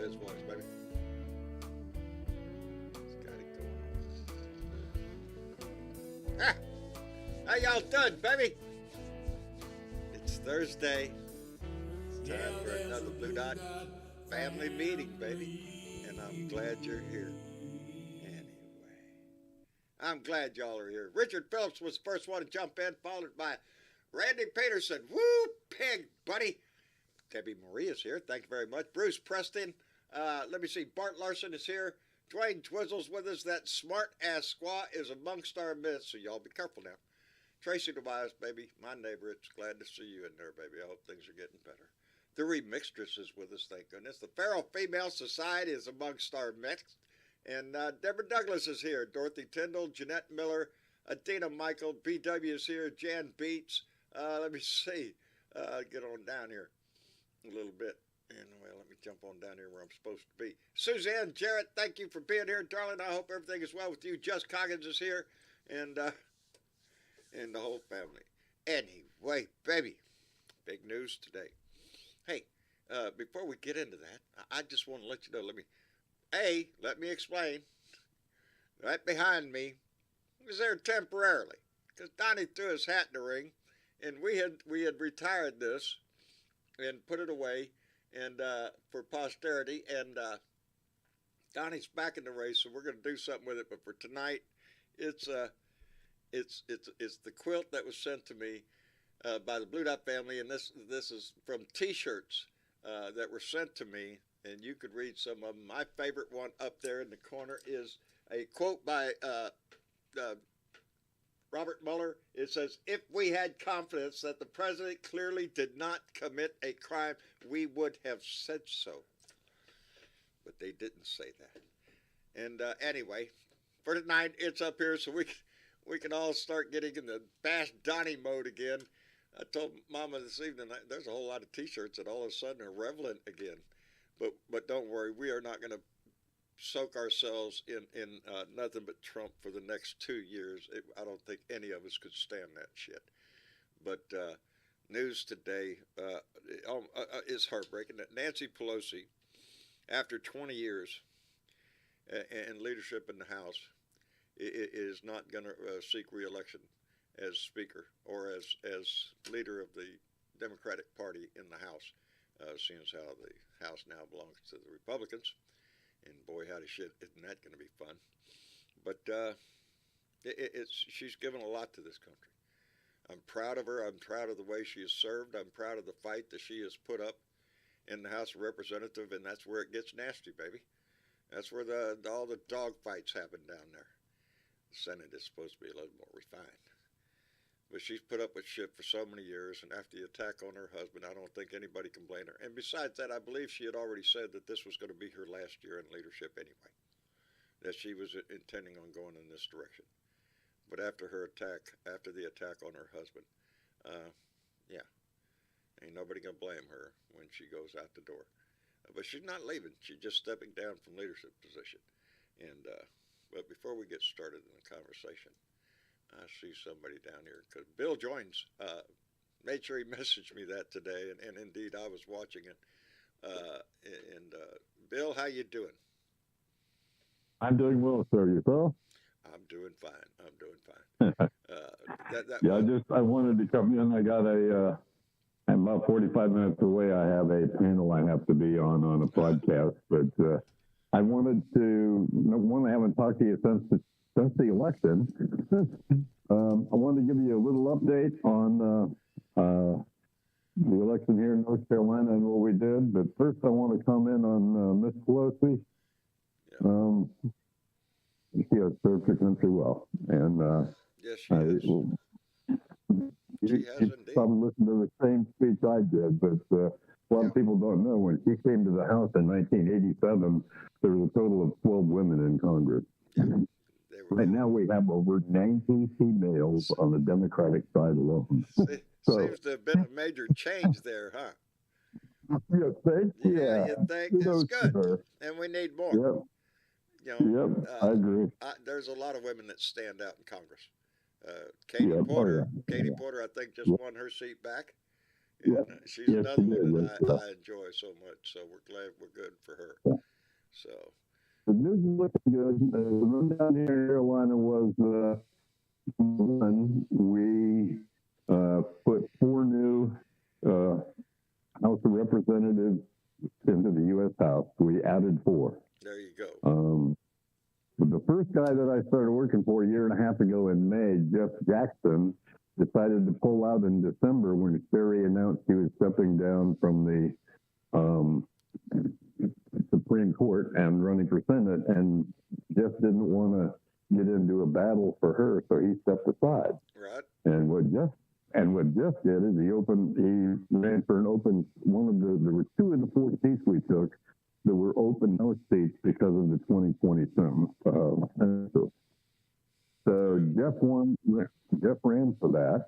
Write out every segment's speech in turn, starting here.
his voice, baby. He's got it going on. Ah, how y'all doing, baby? It's Thursday. It's time for another Blue Dot family meeting, baby. And I'm glad you're here. Anyway, I'm glad y'all are here. Richard Phillips was the first one to jump in, followed by Randy Peterson. Woo, pig, buddy. Debbie Marie is here. Thank you very much. Bruce Preston. Let me see. Bart Larson is here. Dwayne Twizzle's with us. That smart-ass squaw is amongst our midst, so y'all be careful now. Tracy Tobias, baby, my neighbor. It's glad to see you in there, baby. I hope things are getting better. The Remixtress is with us, thank goodness. The Feral Female Society is amongst our midst. And Deborah Douglas is here. Dorothy Tyndall, Jeanette Miller, Adina Michael, BW is here. Jan Beats. Let me see. Get on down here a little bit. Anyway, let me jump on down here where I'm supposed to be. Suzanne Jarrett, thank you for being here. Darling, I hope everything is well with you. Jess Coggins is here. And the whole family. Anyway, baby, big news today. Hey, before we get into that, I just want to let you know, let me explain. Right behind me was there temporarily because Donnie threw his hat in the ring, and we had retired this and put it away and for posterity, and Donnie's back in the race, so we're going to do something with it. But for tonight, it's the quilt that was sent to me by the Blue Dot family, and this is from T-shirts that were sent to me, and you could read some of them. My favorite one up there in the corner is a quote by Robert Mueller. It says, "If we had confidence that the president clearly did not commit a crime, we would have said so." But they didn't say that. And anyway, for tonight, it's up here so we can all start getting in the Bash Donnie mode again. I told Mama this evening, there's a whole lot of T-shirts that all of a sudden are relevant again. But don't worry, we are not going to soak ourselves in nothing but Trump for the next 2 years. I don't think any of us could stand that shit. But news today is heartbreaking. That Nancy Pelosi, after 20 years in leadership in the House, is not going to seek re-election as Speaker or as leader of the Democratic Party in the House, seeing as how the House now belongs to the Republicans. And boy, howdy shit, isn't that going to be fun? But she's given a lot to this country. I'm proud of her. I'm proud of the way she has served. I'm proud of the fight that she has put up in the House of Representatives, and that's where it gets nasty, baby. That's where all the dog fights happen down there. The Senate is supposed to be a little more refined. But she's put up with shit for so many years, and after the attack on her husband, I don't think anybody can blame her. And besides that, I believe she had already said that this was going to be her last year in leadership anyway, that she was intending on going in this direction. But after the attack on her husband, yeah, ain't nobody going to blame her when she goes out the door. But she's not leaving. She's just stepping down from leadership position. And but before we get started in the conversation, I see somebody down here because Bill Joins made sure he messaged me that today, and indeed I was watching it. Bill, how you doing? I'm doing well, sir. Yourself? I'm doing fine. I wanted to come in. I'm about 45 minutes away. I have a panel I have to be on a podcast, but I wanted to. I haven't talked to you since the election. I wanted to give you a little update on the election here in North Carolina and what we did. But first, I want to comment on Miss Pelosi. Yeah. She has served her country well, and yes, she has. You probably listened to the same speech I did, but a lot of people don't know. When she came to the House in 1987, there was a total of 12 women in Congress. Yeah. Right now, we have over 90 females on the Democratic side alone. Seems to have been a major change there, huh? You think? Yeah. You think? It's good. And we need more. Yep. I agree. There's a lot of women that stand out in Congress. Katie Porter, I think, just won her seat back. Yeah. And she's Yes, she another did. one Yes, that I enjoy so much. So we're glad we're good for her. yeah. So The news is looking good. The rundown here in Carolina was one, we put 4 new House of Representatives into the U.S. House. We added 4. there you go. But the first guy that I started working for a year and a half ago in May, Jeff Jackson, decided to pull out in December when Sherry announced he was stepping down from the Supreme Court and running for Senate. And Jeff didn't want to get into a battle for her, so he stepped aside. Right. And what Jeff did is he ran for an open there were 2 of the 4 seats we took that were open House seats because of the 2020 so Jeff ran for that,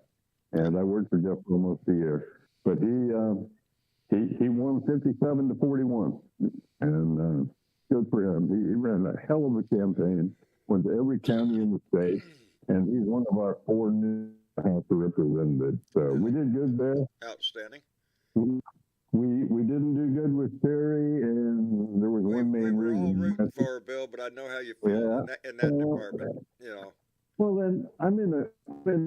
and I worked for Jeff for almost a year. But he won 57 to 41, and good for him. He ran a hell of a campaign, went to every county in the state, and he's one of our 4 new House of Representatives. So we did good there. Outstanding. We didn't do good with Terry, and there was one main we were all reason. rooting for her, Bill, but I know how you feel in that department. You know. Well, then I'm in a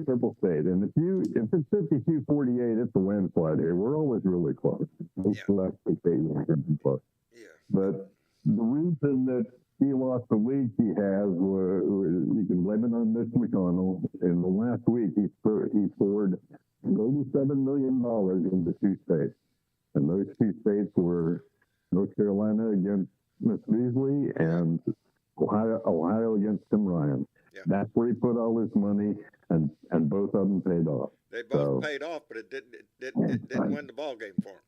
purple state, and if it's 52-48, it's a landslide here. We're always really close. Yeah. But the reason that he lost the lead he has, you can blame it on Mitch McConnell. In the last week, he poured $87 million into 2 states. And those 2 states were North Carolina against Miss Beasley and Ohio against Tim Ryan. Yeah. That's where he put all his money, and both of them paid off. They both paid off, but it didn't win the ball game for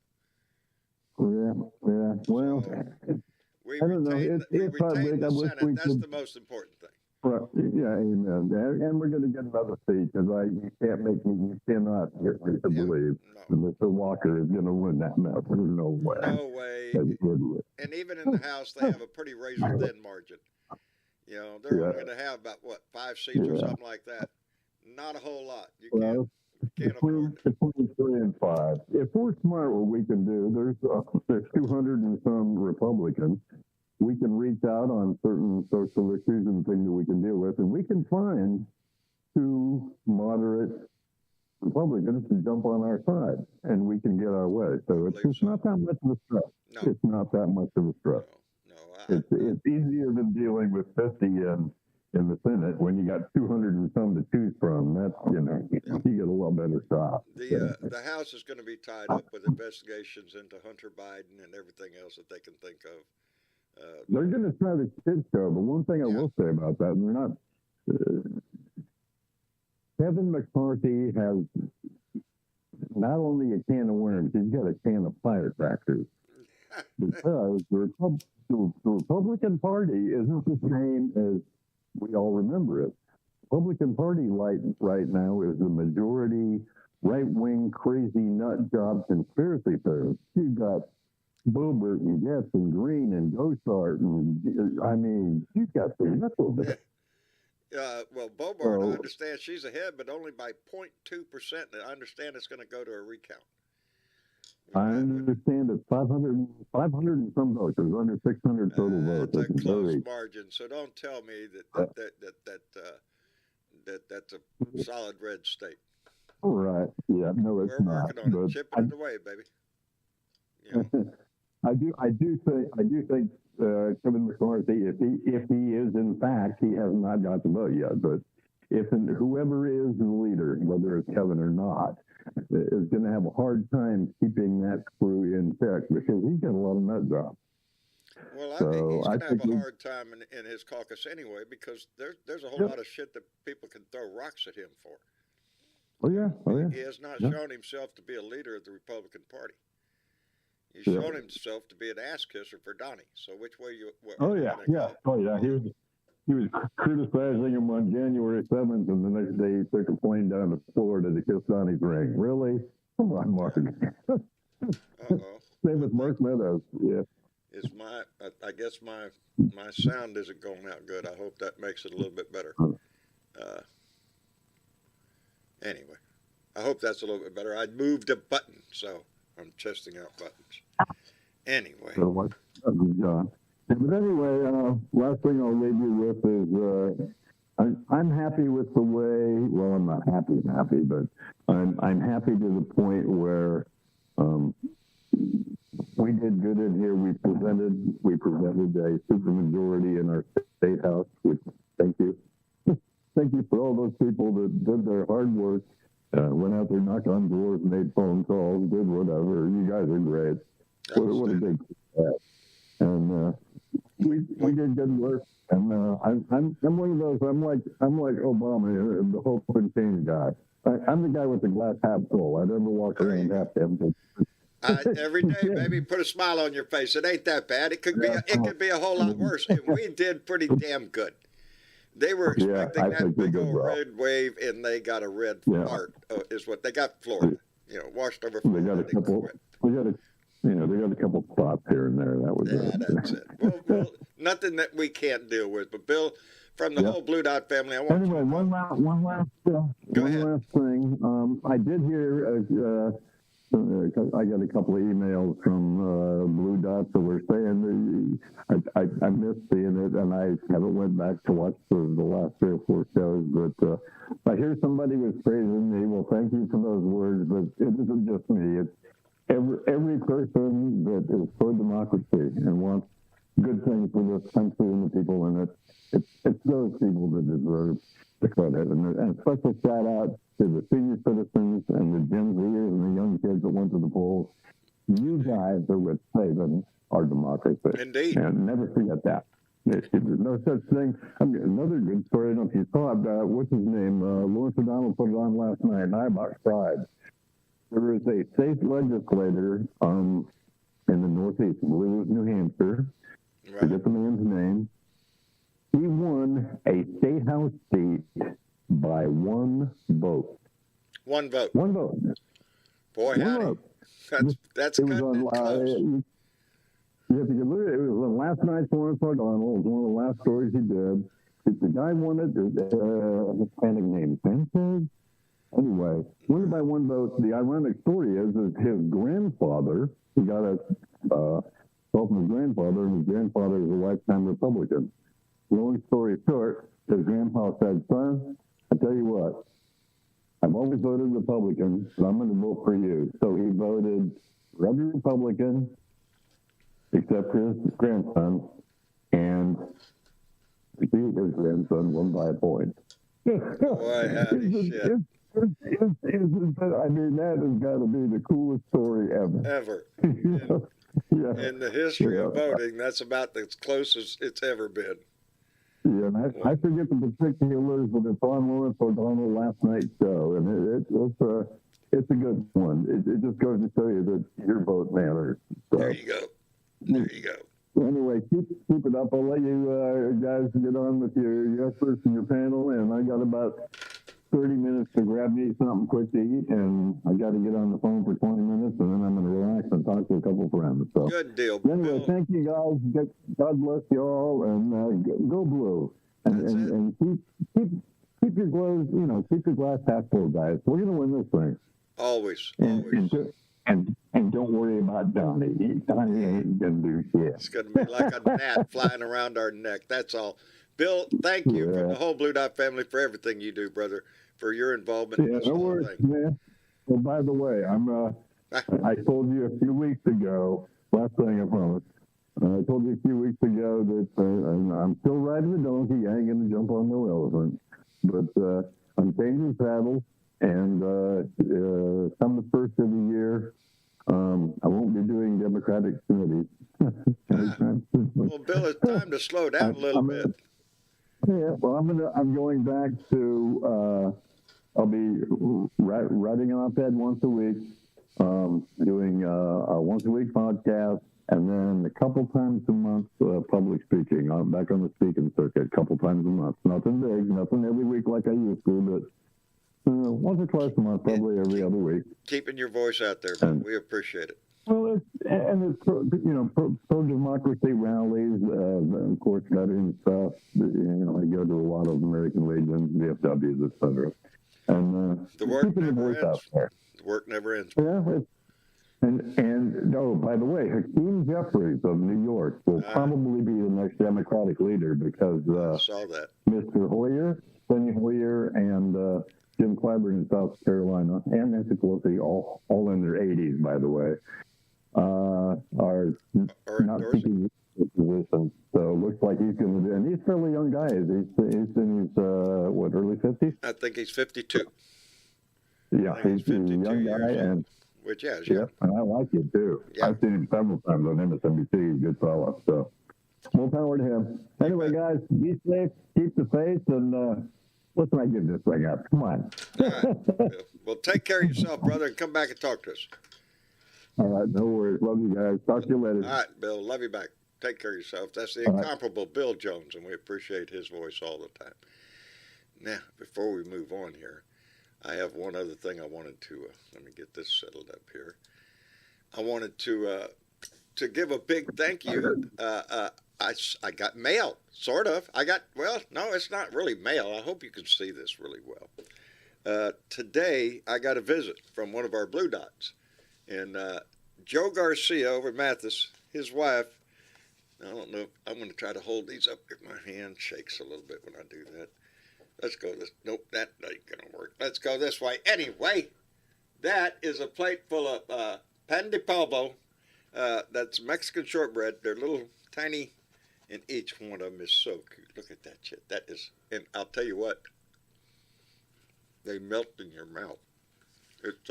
them. Yeah. Well, We I don't know. retained the Senate. That's the most important thing. Right. Yeah, amen. And we're going to get another seat because you cannot get me to believe that Mr. Walker is going to win that mess. There's no way. No way. And even in the House, they have a pretty razor thin margin. You know, they're only going to have about 5 seats or something like that. Not a whole lot. You can't afford it. Between 3 and 5. If we're smart, what we can do, there's 200 and some Republicans. We can reach out on certain social issues and things that we can deal with, and we can find 2 moderate Republicans to jump on our side, and we can get our way. So it's not that much of a stretch. No. It's not that much of a stretch. No. It's easier than dealing with 50 in the Senate when you got 200 and some to choose from. That's, you get a lot better shot. The House is going to be tied up with investigations into Hunter Biden and everything else that they can think of. They're going to try to shit show, but one thing I will say about that, they're not. Kevin McCarthy has not only a can of worms, he's got a can of firecrackers. Because the Republican Party isn't the same as we all remember it. The Republican Party right now is the majority right-wing crazy nut job conspiracy theorists. You've got Boebert and Getz and Green and Gosart, and you've got the knuckle there. Well, Boebert, I understand she's ahead, but only by 0.2%. I understand it's going to go to a recount. I understand it's 500 and some votes. There's under 600 total votes. That's a close margin. So don't tell me that's a solid red state. Right. Yeah. No, it's not. We're working on it. Chipping it away, baby. I do think Kevin McCarthy, if he is in fact, he has not got the vote yet, but whoever is the leader, whether it's Kevin or not, is going to have a hard time keeping that crew in check because he's got a lot of nut jobs. Well, I think he's going to have a hard time in his caucus anyway because there's a whole lot of shit that people can throw rocks at him for. Oh yeah. He has not shown himself to be a leader of the Republican Party. He's shown himself to be an ass kisser for Donnie. So which way you? Oh yeah. He was criticizing him on January 7th, and the next day he took a plane down to Florida to kiss Donnie's ring. Really? Come on, Mark. Same with Mark Meadows. Yeah. I guess my sound isn't going out good. I hope that makes it a little bit better. Anyway, I hope that's a little bit better. I moved a button, so I'm testing out buttons. Anyway. So what? John. But anyway, last thing I'll leave you with is I'm happy with the way. Well, I'm not happy, but I'm happy to the point where we did good in here. We presented a supermajority in our state house. Which thank you, thank you for all those people that did their hard work, went out there, knocked on doors, made phone calls, did whatever. You guys are great. What a big and we did good work. And I'm one of those. I'm like Obama, the hope and change guy. I'm the guy with the glass half full. I never walk around half empty. Every day, baby, put a smile on your face. It ain't that bad. It could be a whole lot worse. And we did pretty damn good. They were expecting that big old red wave, and they got a red fart. Is what they got. Florida, washed over. Florida. They got a couple. They got a couple spots here and there. That was that's it. Well, Bill, nothing that we can't deal with. But Bill, from the whole Blue Dot family, I want. Anyway, one last thing. I did hear. I got a couple of emails from Blue Dot that were saying I missed seeing it, and I haven't went back to watch the last 3 or 4 shows. But I hear somebody was praising me. Well, thank you for those words, but it isn't just me. It's every person that is for democracy and wants good things for this country and the people in it. It's those people that deserve the credit. And a special shout out to the senior citizens and the Gen Zers and the young kids that went to the polls. You guys are what's saving our democracy. Indeed. And never forget that. There's no such thing. Another good story. I don't know if you saw it. What's his name? Lawrence O'Donnell put it on last night, and I about cried. There is a state legislator in the Northeast, I believe it was New Hampshire. Right. Forget the man's name. He won a state house seat by 1 vote. 1 vote. 1 vote. Boy, howdy. That's good. You have to look at it. It was last night's Lawrence O'Donnell. It was one of the last stories he did. The guy won it. Hispanic name. Sanchez? Anyway, won it by 1 vote. The ironic story is his grandfather, he got a call from his grandfather, and his grandfather is a lifetime Republican. Long story short, his grandpa said, son, I tell you what, I've always voted Republican, but I'm going to vote for you. So he voted for every Republican except for his grandson, and his grandson won by a point. Boy, howdy shit. I mean, that has got to be the coolest story ever. In the history of voting, that's about as close as it's ever been. Yeah, and I forget the particulars, but it's on Lawrence O'Donnell last night's show, and it's a good one. It just goes to show you that your vote matters. So. There you go. Anyway, keep it up. I'll let you guys get on with your experts and your panel, and I got about 30 minutes to grab me something quick to eat, and I got to get on the phone for 20 minutes, and then I'm going to relax and talk to a couple friends. So, good deal. Anyway, thank you guys. God bless you all, and go blue. And keep your glass, keep your glass half full, guys. We're going to win this thing. Always. And don't worry about Donnie. Donnie ain't going to do shit. It's going to be like a gnat flying around our neck. That's all. Bill, thank you from the whole Blue Dot family for everything you do, brother, for your involvement in this whole thing. Man. Well, by the way, I told you a few weeks ago, last thing I promised, I told you a few weeks ago that I'm still riding the donkey. I ain't going to jump on no elephant. But I'm changing saddles, and come the first of the year, I won't be doing Democratic committees. Well, Bill, it's time to slow down a little bit. Yeah, well, I'm going back to, I'll be writing an op-ed once a week, doing a once a week podcast, and then a couple times a month public speaking. I'm back on the speaking circuit a couple times a month. Nothing big, nothing every week like I used to, but once or twice a month, probably every other week. Keeping your voice out there, man. We appreciate it. Well, it's pro-democracy rallies, of course, veteran stuff. I go to a lot of American Legions, VFWs, et cetera. And The work keeping the never voice out ends. there. The work never ends. Yeah. And oh, by the way, Hakeem Jeffries of New York will probably be the next Democratic leader because I saw that. Mr. Hoyer, Steny Hoyer, and Jim Clyburn in South Carolina, and Nancy Pelosi, all in their 80s, by the way, are not seeking the position. So it looks like he's going to do, and he's a fairly young guy. He's in his, early 50s? I think he's 52. Yeah, he's a young guy, and which, is yeah, and I like it too. Yeah. I've seen him several times on MSNBC. He's a good fellow. So, more power to him. Anyway, guys, be safe, keep the faith, and let's not give this thing up. Come on. All right. Well, take care of yourself, brother, and come back and talk to us. All right, no worries. Love you guys. Talk to you later. All right, Bill. Love you back. Take care of yourself. That's the incomparable Bill Jones, and we appreciate his voice all the time. Now, before we move on here, I have one other thing I wanted to, let me get this settled up here. I wanted to give a big thank you. I got mail, sort of. No, it's not really mail. I hope you can see this really well. Today, I got a visit from one of our Blue Dots. And Joe Garcia over at Mathis, his wife, I don't know, I'm going to try to hold these up if my hand shakes a little bit when I do that. Let's go this. Nope, that ain't going to work. Let's go this way. Anyway, that is a plate full of pan de pavo. That's Mexican shortbread. They're little tiny, and each one of them is so cute. Look at that shit. That is, and I'll tell you what, they melt in your mouth. It's,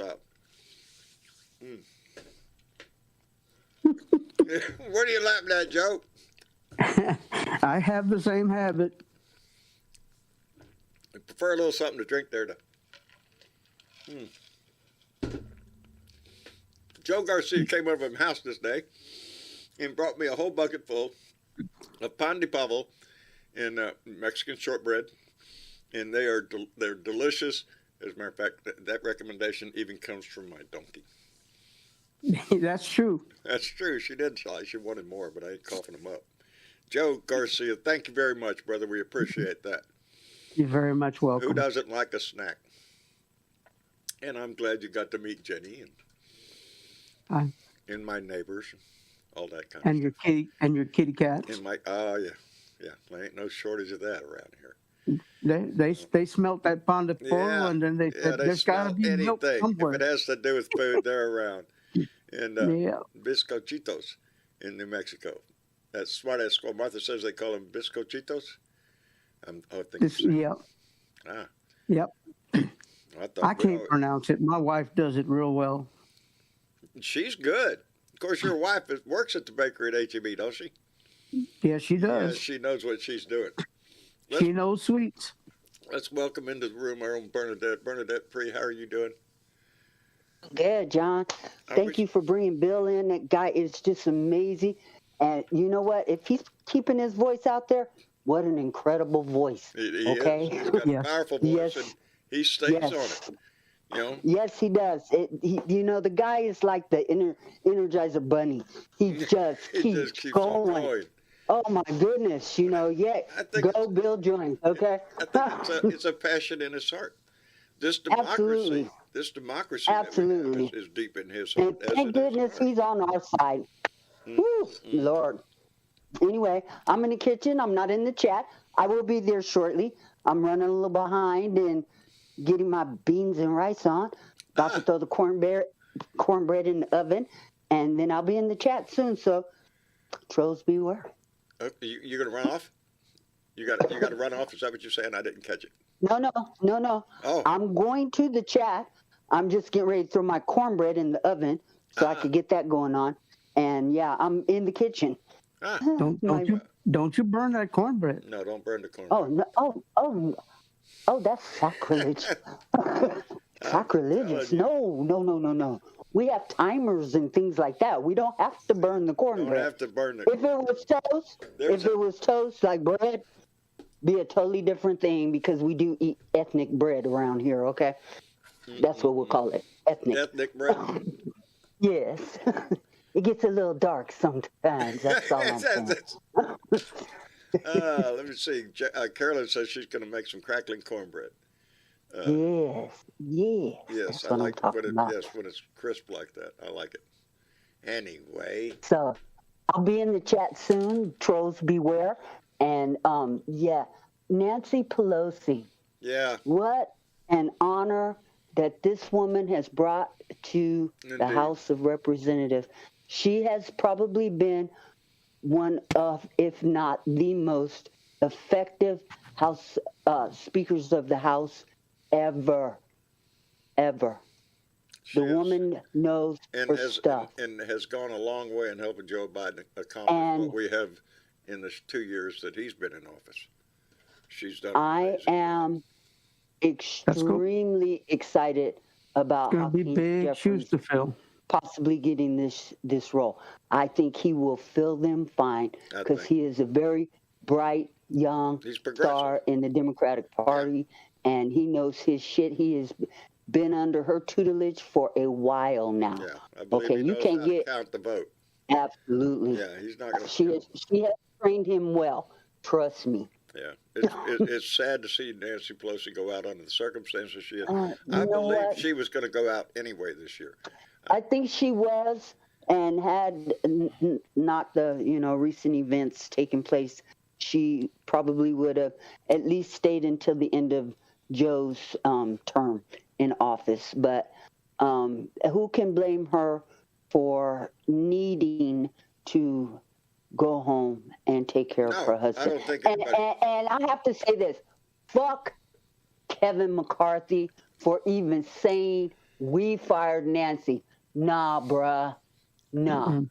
What are you laughing at, Joe? I have the same habit. I prefer a little something to drink there. Joe Garcia came over from house this day and brought me a whole bucket full of pan de pavo and Mexican shortbread, and they're delicious. As a matter of fact, that recommendation even comes from my donkey. That's true. That's true. She did try. She wanted more, but I ain't coughing them up. Joe Garcia, thank you very much, brother. We appreciate that. You're very much welcome. Who doesn't like a snack? And I'm glad you got to meet Jenny and my neighbors, all that kind of stuff. And your kitty cats. And my there ain't no shortage of that around here. They smelt that pan de pavo, and then they said there's got to be milk somewhere. If it has to do with food, they're around. And bizcochitos in New Mexico. That smart-ass squirrel. Martha says they call them bizcochitos. Yep. Yep. I can't pronounce it. My wife does it real well. She's good. Of course, your wife works at the bakery at HEB, don't she? Yeah, she does. Yeah, she knows what she's doing. She knows sweets. Let's welcome into the room our own Bernadette. Bernadette Pree, how are you doing? Good, John. Thank you for bringing Bill in. That guy is just amazing. And you know what? If he's keeping his voice out there, what an incredible voice. He okay? Is. He's got a powerful voice, and he stays on it. You know? Yes, he does. The guy is like the Energizer Bunny. He just keeps going. Oh my goodness, go Bill Jones, okay? I think it's a passion in his heart. This democracy Absolutely. Is deep in his heart. And thank goodness he's on our side. Woo, Lord. Anyway, I'm in the kitchen. I'm not in the chat. I will be there shortly. I'm running a little behind and getting my beans and rice on. About to throw the cornbread in the oven, and then I'll be in the chat soon. So, trolls beware. You're gonna run off? You got to run off? Is that what you're saying? I didn't catch it. No. Oh. I'm going to the chat. I'm just getting ready to throw my cornbread in the oven so I could get that going on. And yeah, I'm in the kitchen. Don't you burn that cornbread? No, don't burn the cornbread. Oh, that's sacrilege. Sacrilegious. No. We have timers and things like that. We don't have to burn the cornbread. Don't have to burn it. If it was toast like bread, be a totally different thing because we do eat ethnic bread around here, okay? That's what we'll call it. Ethnic bread. Yes. It gets a little dark sometimes. That's all I'm saying. Let me see. Carolyn says she's going to make some crackling cornbread. Yes. Yes, That's I what I'm like talking about. Yes, when it's crisp like that. I like it. Anyway. So I'll be in the chat soon. Trolls beware. And Nancy Pelosi. Yeah. What an honor that this woman has brought to Indeed. the House of Representatives. She has probably been one of, if not the most effective House speakers of the House ever. The woman knows her stuff. And has gone a long way in helping Joe Biden accomplish what we have in the 2 years that he's been in office. She's done. I am extremely excited about It's going to be big shoes to fill. Possibly getting this role. I think he will fill them fine because he is a very bright young star in the Democratic Party, and he knows his shit. He has been under her tutelage for a while now. Yeah, I believe he knows how to count the vote. Absolutely. Yeah, he's not going to. She has trained him well. Trust me. Yeah, it's sad to see Nancy Pelosi go out under the circumstances she is. I believe she was going to go out anyway this year. I think she was, and had not the recent events taken place, she probably would have at least stayed until the end of Joe's term in office. But who can blame her for needing to go home and take care of her husband? I don't think and I have to say this: fuck Kevin McCarthy for even saying we fired Nancy. Nah, bruh. Nah. Mm-hmm.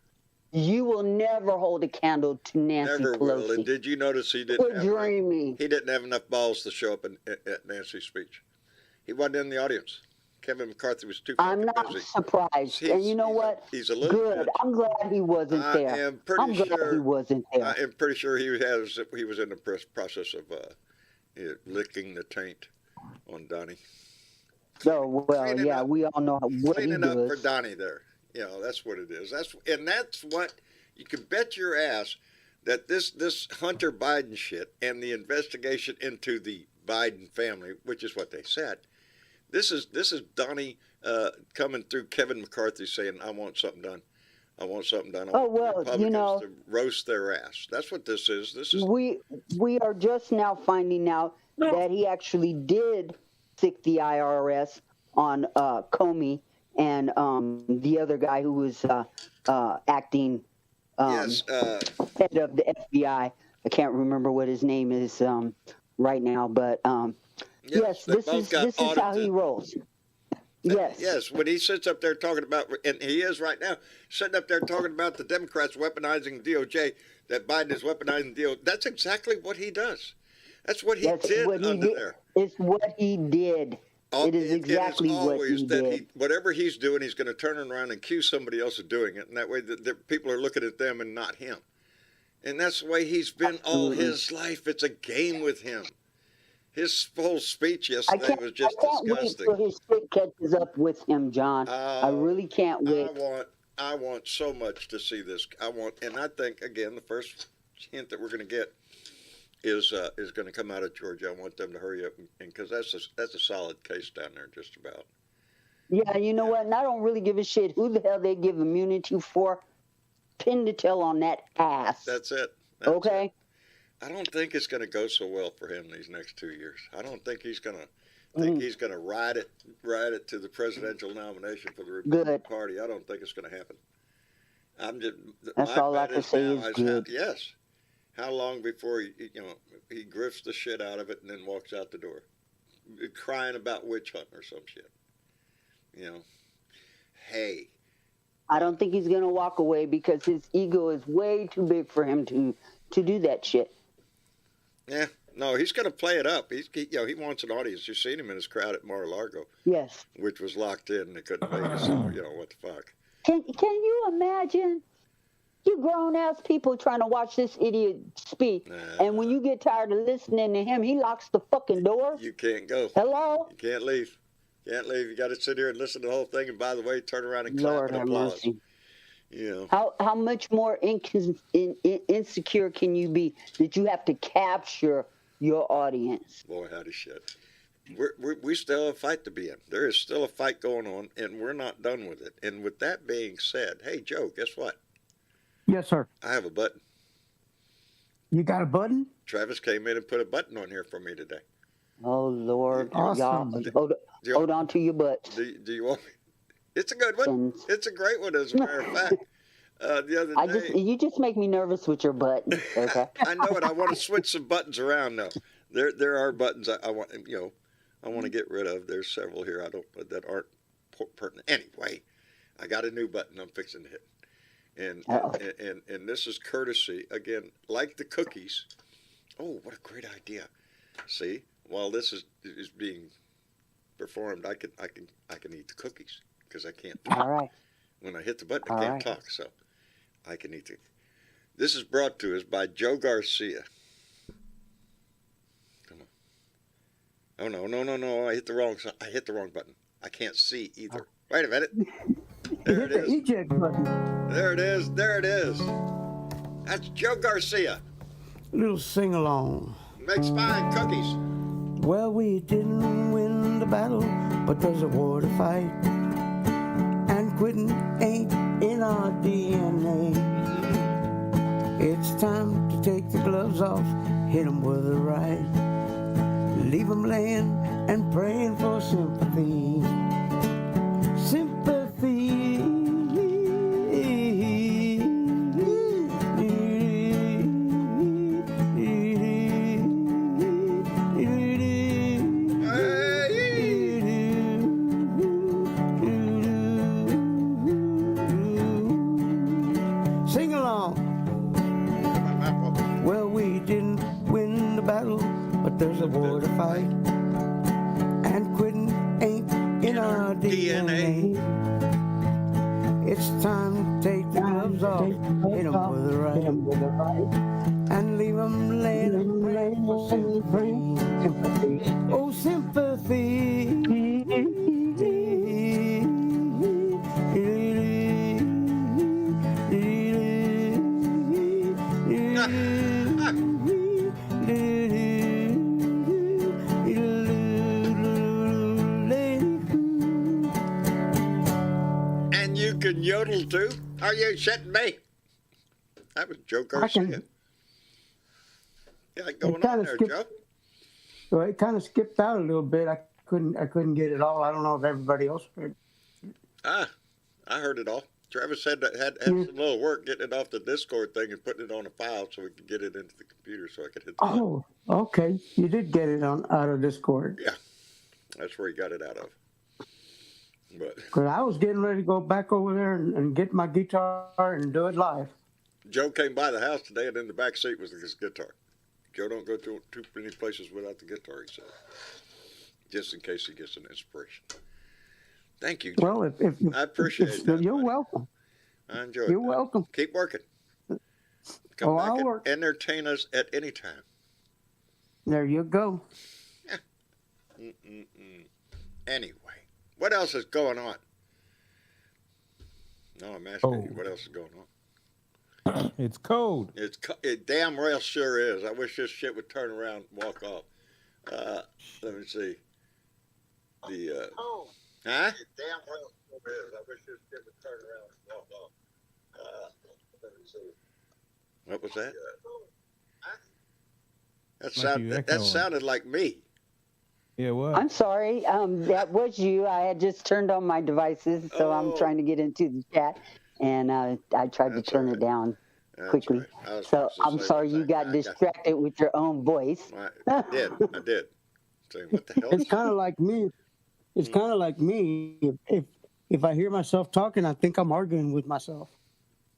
You will never hold a candle to Nancy Pelosi. Will. And did you notice he didn't have enough balls to show up at Nancy's speech? He wasn't in the audience. Kevin McCarthy was too fucking busy. I'm not surprised. And you know what? He's a little good. I'm glad he wasn't there. I'm glad he wasn't there. I am pretty sure he was in the process of licking the taint on Donnie. Oh, well, yeah, we all know what he does. Cleaning up for Donnie there. That's what it is. That's what you can bet your ass that this Hunter Biden shit and the investigation into the Biden family, which is what they said. This is Donnie coming through Kevin McCarthy saying, "I want something done. I want something done." I want Republicans to roast their ass. That's what this is. We are just now finding out that he actually did sick the IRS on Comey and the other guy who was acting head of the FBI. I can't remember what his name is right now, but yes, this is how he rolls. Yes, when he sits up there talking about, and he is right now, sitting up there talking about the Democrats weaponizing DOJ, that Biden is weaponizing DOJ. That's exactly what he does. That's what he did there. It's what he did. It is exactly what he did. Whatever he's doing, he's going to turn around and accuse somebody else of doing it, and that way the people are looking at them and not him. And that's the way he's been all his life. It's a game with him. His whole speech yesterday was just disgusting. I can't wait till his shit catches up with him, John. I really can't wait. I want so much to see this. And I think, again, the first hint that we're going to get is going to come out of Georgia. I want them to hurry up, because that's a solid case down there, just about. Yeah, you know what? And I don't really give a shit who the hell they give immunity for. Pin the tail on that ass. That's it. Okay. I don't think it's going to go so well for him these next 2 years. I don't think he's going to he's going to ride it to the presidential nomination for the Republican Party. I don't think it's going to happen. That's all I can say is good. Yes. How long before he grifts the shit out of it and then walks out the door, crying about witch hunt or some shit? Hey. I don't think he's going to walk away because his ego is way too big for him to do that shit. Yeah, no, he's going to play it up. He wants an audience. You've seen him in his crowd at Mar-a-Lago. Yes. Which was locked in. They couldn't make it. So, what the fuck? Can you imagine? You grown-ass people trying to watch this idiot speak, and when you get tired of listening to him, he locks the fucking door. You can't go. Hello? You can't leave. You got to sit here and listen to the whole thing, and by the way, turn around and clap and applause. Mercy. How much more insecure can you be that you have to capture your audience? Boy, howdy shit. we still have a fight to be in. There is still a fight going on, and we're not done with it. And with that being said, hey, Joe, guess what? Yes, sir. I have a button. You got a button? Travis came in and put a button on here for me today. Oh, Lord. Awesome. Y'all, hold on to your butts. Do you want me? It's a good one. It's a great one, as a matter of fact. The other day, you just make me nervous with your buttons. Okay. I know it. I want to switch some buttons around though. There are buttons I want I want to get rid of. There's several here that aren't pertinent. Anyway, I got a new button I'm fixing to hit, and this is courtesy again, like the cookies. Oh, what a great idea! See, while this is being performed, I can eat the cookies because I can't talk. All right. When I hit the button, I can't talk, so I can eat it. This is brought to us by Joe Garcia. Come on. Oh no! I hit the wrong button. I can't see either. Wait a minute. There it is. The eject button. There it is. That's Joe Garcia. A little sing along. Makes fine cookies. Well, we didn't win the battle, but there's a war to fight. And quitting ain't in our DNA. It's time to take the gloves off, hit 'em with the right. Leave 'em laying and praying for sympathy. Sympathy. There's a war to fight, and quitting ain't in our DNA. It's time to take the gloves off, hit 'em with the right, and leave 'em laying and praying for sympathy. Oh, sympathy. Can yodel too? Are you shitting me? That was Joe Garcia. Yeah, going on there, Joe. Well, it kind of skipped out a little bit. I couldn't get it all. I don't know if everybody else heard. I heard it all. Travis had some little work getting it off the Discord thing and putting it on a file so we could get it into the computer so I could hit the button. Okay. You did get it out of Discord. Yeah, that's where he got it out of. Because I was getting ready to go back over there and get my guitar and do it live. Joe came by the house today, and in the back seat was his guitar. Joe don't go to too many places without the guitar, he said, just in case he gets an inspiration. Thank you, Joe. Well, if I appreciate that. You're welcome. I enjoyed it. You're welcome. Keep working. Come back I'll work. Entertain us at any time. There you go. Anyway. What else is going on? No, I'm asking you, what else is going on? It's cold. It damn well sure is. I wish this shit would turn around and walk off. Let me see. Huh? It damn well sure is. I wish this shit would turn around and walk off. Let me see. What was that? That sounded like me. Yeah, what? I'm sorry. That was you. I had just turned on my devices, so I'm trying to get into the chat, and I tried to turn it down quickly. Right. So I'm sorry you got distracted with your own voice. I did. Saying, what the hell? It's kind of like me. It's kind of like me. If I hear myself talking, I think I'm arguing with myself.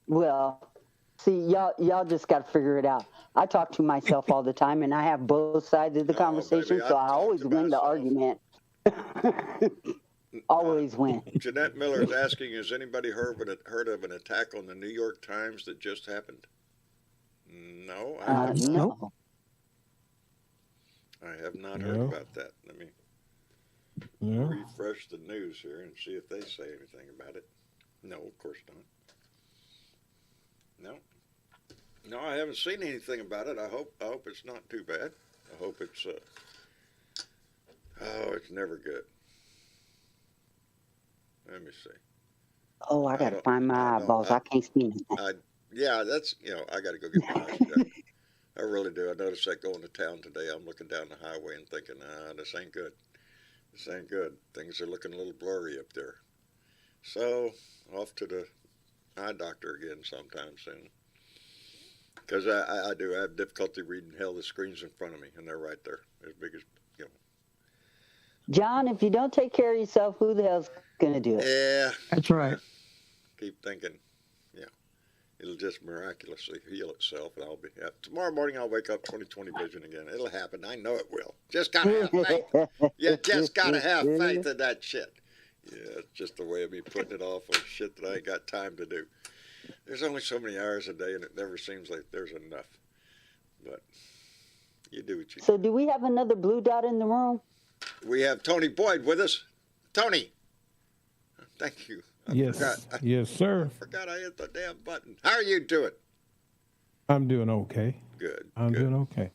Well, see, y'all just got to figure it out. I talk to myself all the time, and I have both sides of the conversation, baby, so I always win the argument. Always win. Jeanette Miller is asking, has anybody heard of an attack on the New York Times that just happened? No, I have not. No. I have not heard about that. Let me refresh the news here and see if they say anything about it. No, of course not. No, I haven't seen anything about it. I hope it's not too bad. I hope it's Oh, it's never good. Let me see. Oh, I gotta find my eyeballs. I can't see nothing. Yeah, that's, I got to go get my eyes checked. I really do. I noticed that going to town today. I'm looking down the highway and thinking, this ain't good. This ain't good. Things are looking a little blurry up there. So, off to the eye doctor again sometime soon. Because I do. I have difficulty reading the screens in front of me, and they're right there. As big as, John, if you don't take care of yourself, who the hell's going to do it? Yeah. That's right. Keep thinking, it'll just miraculously heal itself, and I'll be happy. Tomorrow morning I'll wake up 20/20 vision again. It'll happen. I know it will. Just gotta have faith. You just gotta have faith in that shit. Yeah, it's just the way of me putting it off on shit that I ain't got time to do. There's only so many hours a day, and it never seems like there's enough. But you do what you do. So do we have another blue dot in the room? We have Tony Boyd with us. Tony, thank you. Yes, yes, sir. I forgot I hit the damn button. How are you doing? I'm doing okay. Good. I'm doing okay.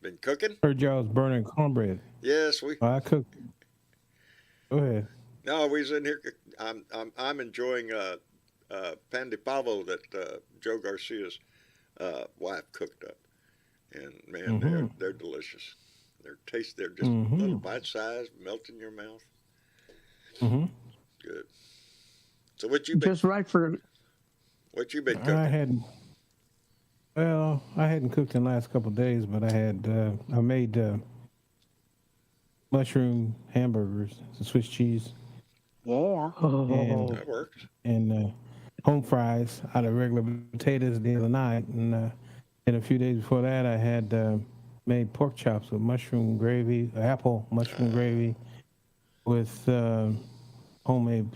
Been cooking? Heard y'all was burning cornbread. Yes, I cooked. Go ahead. No, we was in here. I'm enjoying pan de pavo that Joe Garcia's wife cooked up, and man, they're delicious. They're just little bite size, melt in your mouth. Good. So what you been? Just right for. What you been cooking? I hadn't cooked in the last couple of days, but I made mushroom hamburgers, Swiss cheese. Yeah. And, that works. And home fries out of regular potatoes the other night, and a few days before that, I had made pork chops with mushroom gravy, apple mushroom gravy, with homemade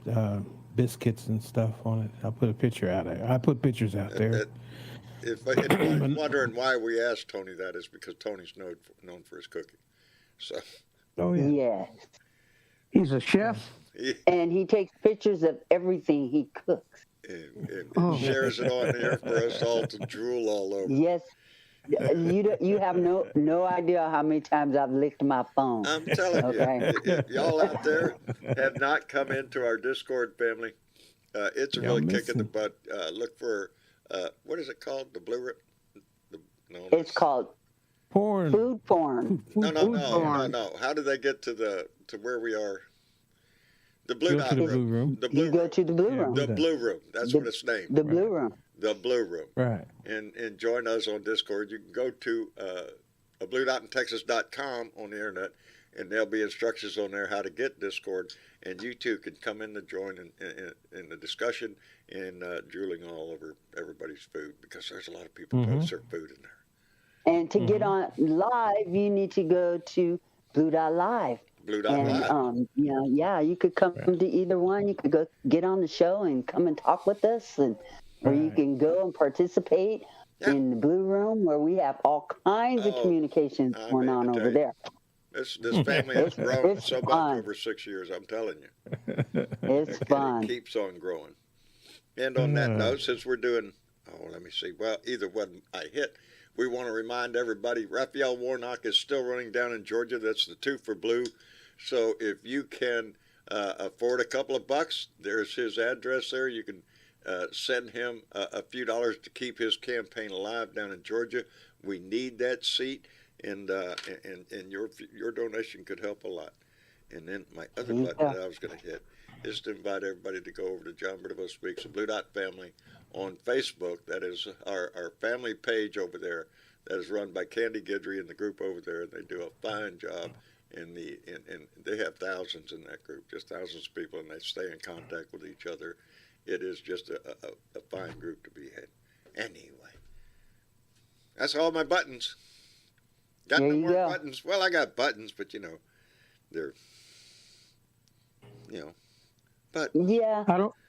biscuits and stuff on it. I'll put a picture out there. I put pictures out there. If anybody's wondering why we asked Tony that, is because Tony's known for his cooking. So. Oh yeah. Yeah. He's a chef. And he takes pictures of everything he cooks. And shares it on there for us all to drool all over. Yes. You have no idea how many times I've licked my phone. I'm telling you, if y'all out there have not come into our Discord family, it's a really kick in the butt. Look for what is it called? The blue. It's called porn. Food porn. No. How do they get to where we are? The blue room. The blue you go to the blue room. The blue room. That's what it's named. The blue room. The blue room. Right. And join us on Discord. You can go to bluedotintexas.com on the internet, and there'll be instructions on there how to get Discord. And you too can come in to join in the discussion and drooling all over everybody's food, because there's a lot of people post their food in there. And to get on live, you need to go to Blue.live. Blue.live. You could come to either one. You could go get on the show and come and talk with us, or you can go and participate in the Blue Room, where we have all kinds of communications going on over there. This family has grown so much over 6 years, I'm telling you. It's fun. It keeps on growing. And on that note, since we're doing, let me see, well, either one I hit, we want to remind everybody, Raphael Warnock is still running down in Georgia. That's the 2 for Blue. So if you can afford a couple of bucks, there's his address there. You can send him a few dollars to keep his campaign alive down in Georgia. We need that seat, and your donation could help a lot. And then my other button that I was going to hit is to invite everybody to go over to John Bernabo Speaks, the Blue Dot Family, on Facebook. That is our family page over there that is run by Candy Guidry and the group over there. They do a fine job, and they have thousands in that group, just thousands of people, and they stay in contact with each other. It is just a fine group to be in. Anyway, that's all my buttons. Got no more buttons? Well, I got buttons, but they're, but yeah,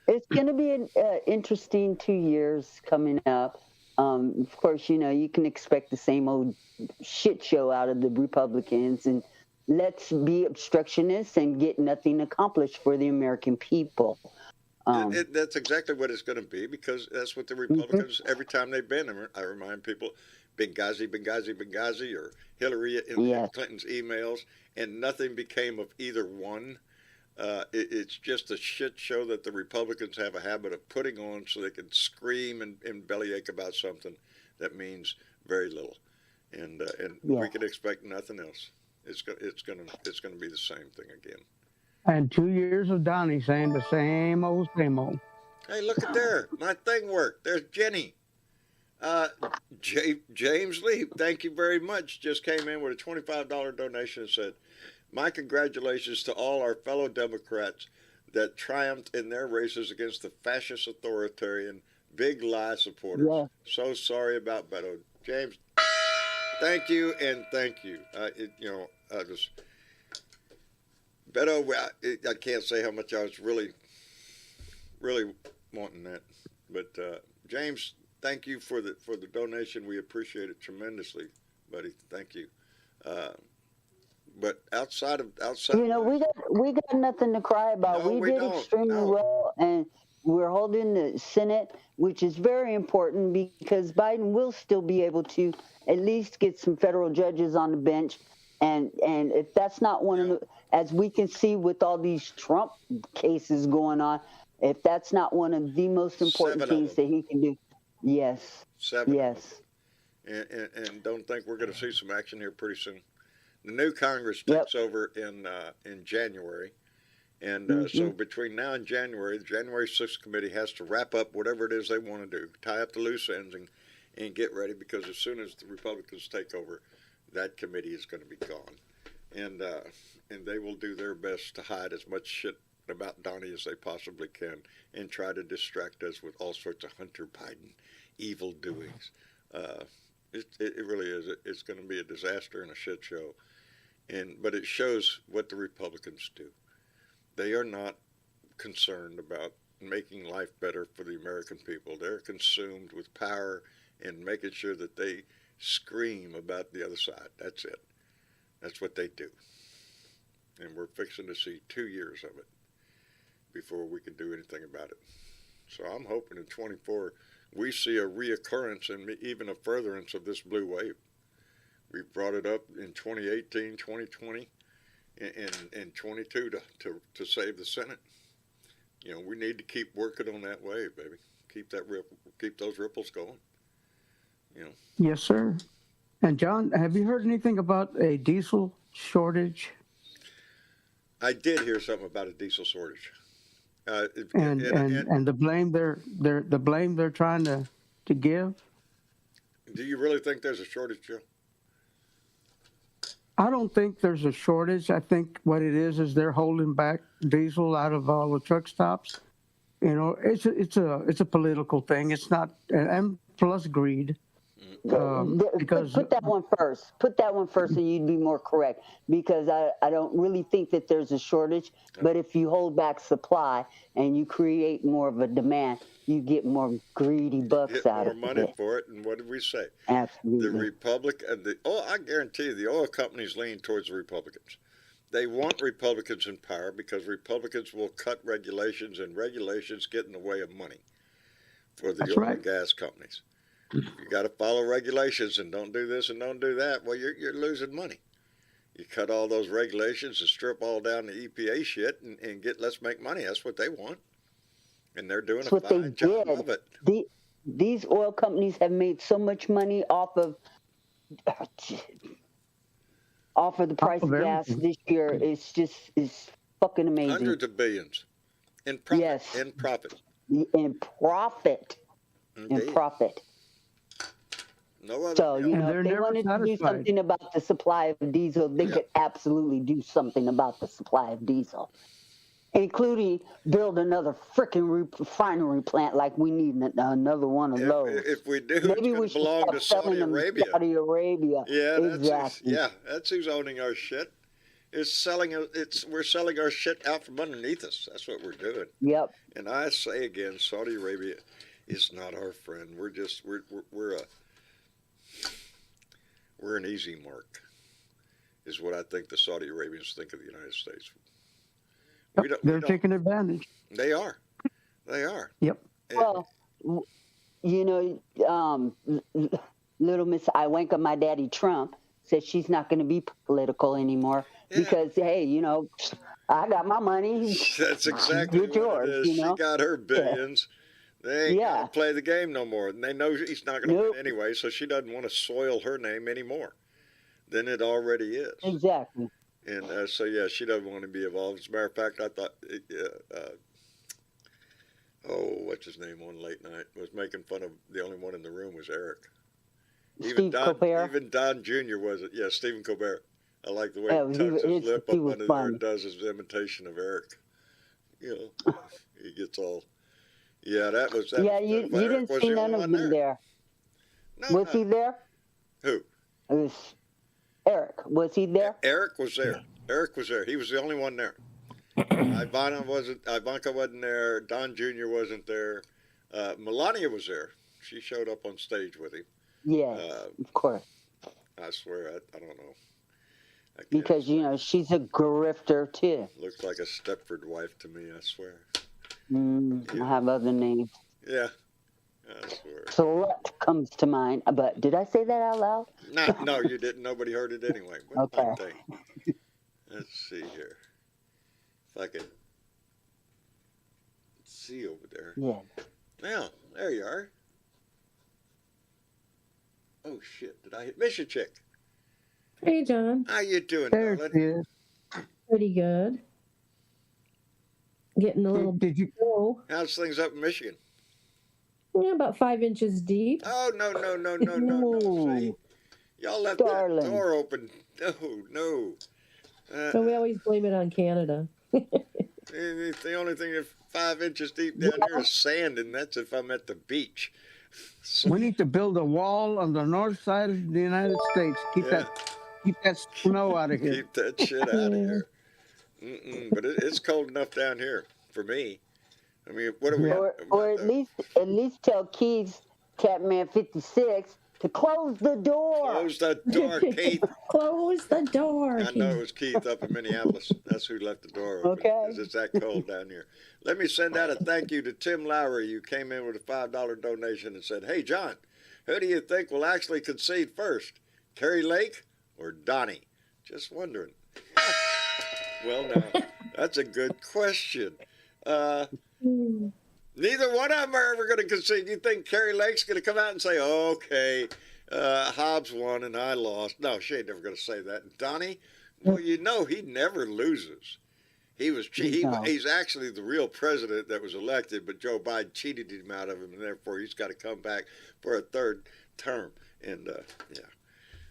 it's going to be an interesting 2 years coming up. Of course, you can expect the same old shit show out of the Republicans, and let's be obstructionists and get nothing accomplished for the American people. That's exactly what it's going to be, because that's what the Republicans, every time they've been, I remind people, Benghazi, Benghazi, Benghazi, or Hillary and Yes. Clinton's emails, and nothing became of either one. It's just a shit show that the Republicans have a habit of putting on so they can scream and bellyache about something that means very little, and Yeah. we can expect nothing else. It's gonna be the same thing again. And 2 years of Donnie saying the same old, same old. Hey, look at there, my thing worked. There's Jenny. Uh, James Lee, thank you very much. Just came in with a $25 donation and said, "My congratulations to all our fellow Democrats that triumphed in their races against the fascist authoritarian big lie supporters. Yeah. So sorry about Beto." James, thank you and thank you. Just Beto, I can't say how much I was really wanting that, but James, thank you for the donation. We appreciate it tremendously, buddy. Thank you. But outside of We got nothing to cry about. No, we did don't. extremely No. well, and we're holding the Senate, which is very important because Biden will still be able to at least get some federal judges on the bench. And if that's not one of the, as we can see with all these Trump cases going on, if that's not one of the most important 7 of things them. that he can do, yes, 7. yes, And don't think we're going to see some action here pretty soon. The new Congress Yep. takes over in January, and Mm-hmm. so between now and January, the January 6th committee has to wrap up whatever it is they want to do, tie up the loose ends, and get ready, because as soon as the Republicans take over, that committee is going to be gone, and they will do their best to hide as much shit about Donnie as they possibly can and try to distract us with all sorts of Hunter Biden evil doings. It really is. It's going to be a disaster and a shit show. But it shows what the Republicans do. They are not concerned about making life better for the American people. They're consumed with power and making sure that they scream about the other side. That's it. That's what they do. And we're fixing to see 2 years of it before we can do anything about it. So I'm hoping in 24 we see a reoccurrence and even a furtherance of this blue wave. We brought it up in 2018, 2020, and 22 to save the Senate. We need to keep working on that wave, baby. Keep those ripples going. Yes, sir. And John, have you heard anything about a diesel shortage? I did hear something about a diesel shortage. And the blame they're trying to give. Do you really think there's a shortage, Joe? I don't think there's a shortage. I think what it is they're holding back diesel out of all the truck stops. It's a political thing. It's not, and plus greed. Because put that one first. Put that one first, and you'd be more correct. Because I don't really think that there's a shortage. But if you hold back supply and you create more of a demand, you get more greedy bucks Get out more of money it. for it, and what did we say? Absolutely. The I guarantee you, the oil companies lean towards the Republicans. They want Republicans in power because Republicans will cut regulations, and regulations get in the way of money for the That's oil right. and gas companies. You got to follow regulations and don't do this and don't do that. Well, you're losing money. You cut all those regulations and strip all down the EPA shit and let's make money. That's what they want. And they're doing That's a what they fine job did. of it. These oil companies have made so much money off of the price of gas everything. this year. It's fucking amazing. Hundreds of billions in profit. Yes. In profit. In profit. Indeed. In profit. No other. So, And if they're they never wanted to do satisfied. something about the supply of diesel, they could absolutely do something about the supply of diesel, including build another freaking refinery plant like we need another one of those. If we do, Maybe it's we going to should belong start to selling Saudi them to Arabia. Saudi Arabia. Yeah, Exactly. that's who's owning our shit. We're selling our shit out from underneath us. That's what we're doing. Yep. And I say again, Saudi Arabia is not our friend. We're an easy mark, is what I think the Saudi Arabians think of the United States. They're taking advantage. They are. They are. Yep. And Well, little Miss Iwanka, my daddy Trump, said she's not going to be political anymore because, hey, I got my money. That's exactly Get what it yours, is. She got her billions. They ain't got to Yeah. play the game no more. And they know he's not going to Nope. win anyway, so she doesn't want to soil her name anymore than it already is. Exactly. And so, yeah, she doesn't want to be involved. As a matter of fact, I thought, what's his name on late night was making fun of the only one in the room was Eric. Even Don Jr. wasn't. Yeah, Stephen Colbert. I like the way he tucks his lip up under there and does his imitation of Eric. He gets all. Yeah, that was. Yeah, you didn't see none of them there. No, was he there? Who? It was Eric. Was he there? Eric was there. Eric was there. He was the only one there. Ivanka wasn't there. Don Jr. wasn't there. Melania was there. She showed up on stage with him. Yeah, of course. I swear, I don't know. Because, she's a grifter, too. Looks like a Stepford wife to me, I swear. I have other names. Yeah, I swear. Slut comes to mind. But did I say that out loud? No, you didn't. Nobody heard it anyway. But okay. Let's see here. If I can see over there. Yeah. Now, there you are. Oh, shit. Did I hit Mission Chick? Hey, John. How you doing, There darling? she is. Pretty good. Getting a little Did you? low. How's things up in Michigan? Yeah, about 5 inches deep. Oh, no. See? Y'all left that door open. No. So we always blame it on Canada. The only thing that's 5 inches deep down here is sand, and that's if I'm at the beach. So, We need to build a wall on the north side of the United States. Keep that snow out of here. keep that shit out of here. But it's cold enough down here for me. I mean, what are we? Or at least tell Keith, Catman 56, to close the door. Close the door, Keith. Close the door. I know it was Keith up in Minneapolis. That's who left the door open. Okay. Because it's that cold down here. Let me send out a thank you to Tim Lowry, who came in with a $5 donation and said, "Hey, John, who do you think will actually concede first, Carrie Lake or Donnie?" Just wondering. Well, now, that's a good question. Neither one of them are ever going to concede. You think Carrie Lake's going to come out and say, "Okay, Hobbs won and I lost"? No, she ain't never going to say that. And Donnie, well, he never loses. He's actually the real president that was elected, but Joe Biden cheated him out of him, and therefore he's got to come back for a third term. And,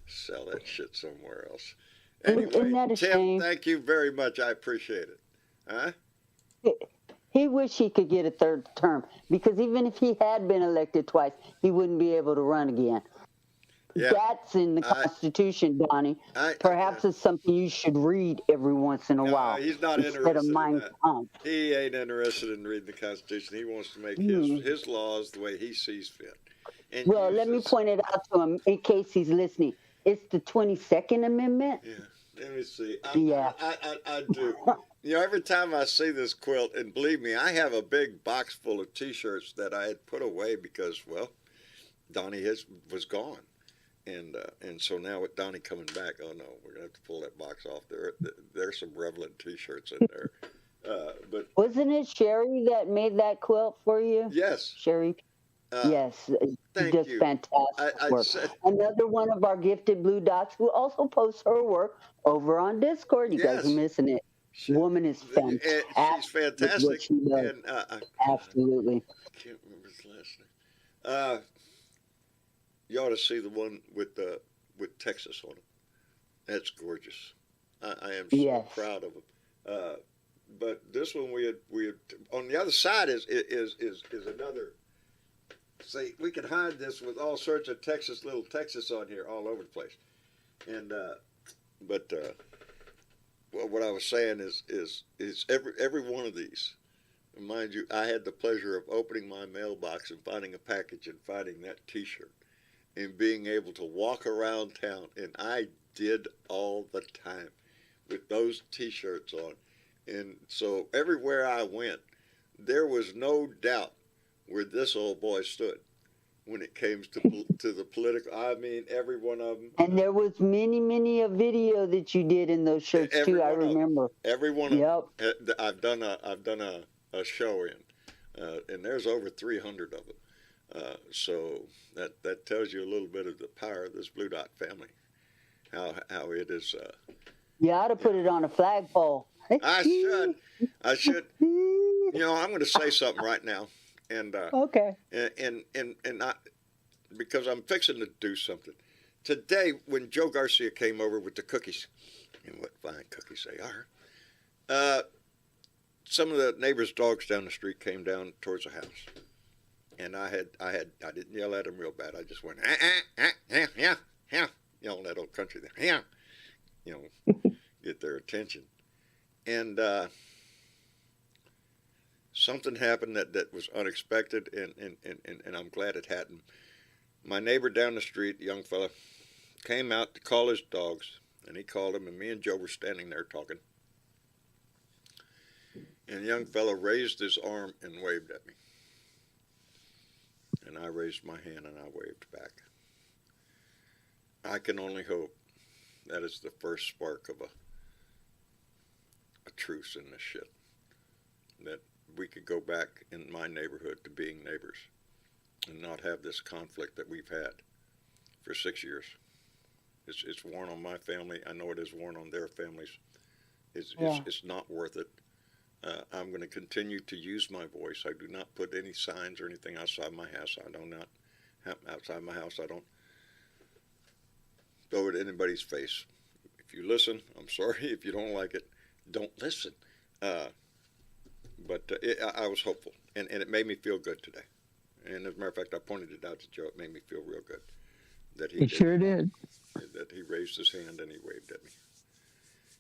sell that shit somewhere else. Anyway, Isn't that a Tim, shame? thank you very much. I appreciate it. Huh? He wished he could get a third term because even if he had been elected twice, he wouldn't be able to run again. Yeah. That's in the Constitution, Donnie. Perhaps it's something you should read every once in a while. He's not instead interested of Mein in that. Kampf. He ain't interested in reading the Constitution. He wants to make his laws the way he sees fit. And Well, let me point it out to him in case he's listening. It's the 22nd Amendment. Yeah, let me see. I do. Every time I see this quilt, and believe me, I have a big box full of T-shirts that I had put away because, well, Donnie was gone. And so now with Donnie coming back, oh no, we're gonna have to pull that box off. There's some relevant T-shirts in there. But wasn't it Sherry that made that quilt for you? Yes, Sherry. Yes, she does fantastic work. Another one of our gifted blue dots who also posts her work over on Discord. You guys are missing it. Woman is fantastic. She's fantastic. What she does. And, absolutely. I can't remember his last name. You ought to see the one with Texas on it. That's gorgeous. I am so proud of him. But this one we had on the other side is another. See, we can hide this with all sorts of little Texas on here all over the place. And well, what I was saying is every one of these. And mind you, I had the pleasure of opening my mailbox and finding a package and finding that T-shirt and being able to walk around town. And I did all the time with those T-shirts on. And so everywhere I went, there was no doubt where this old boy stood. when it came to the political. I mean, every one of them. And there was many a video that you did in those shirts Every too. I one of them. remember. Every one Yep. of them. I've done a show in, and there's over 300 of them. So that tells you a little bit of the power of this Blue Dot family. How it is. You ought to put it on a flagpole. I should. You know, I'm going to say something right now, and Okay. and not because I'm fixing to do something today. When Joe Garcia came over with the cookies, and what fine cookies they are. Some of the neighbors' dogs down the street came down towards the house, and I didn't yell at them real bad. I just went yeah, you know, that old country there, yeah, you know, get their attention, and something happened that was unexpected, and I'm glad it hadn't. My neighbor down the street, a young fella, came out to call his dogs, and he called them, and me and Joe were standing there talking. And the young fellow raised his arm and waved at me. And I raised my hand and I waved back. I can only hope that is the first spark of a truce in this shit. That we could go back in my neighborhood to being neighbors and not have this conflict that we've had for 6 years. It's worn on my family. I know it is worn on their families. It's not worth it. I'm going to continue to use my voice. I do not put any signs or anything outside my house. I do not have outside my house. I don't throw it in anybody's face. If you listen, I'm sorry. If you don't like it, don't listen. But I was hopeful, and it made me feel good today. And as a matter of fact, I pointed it out to Joe. It made me feel real good that he sure did. That he raised his hand and he waved at me.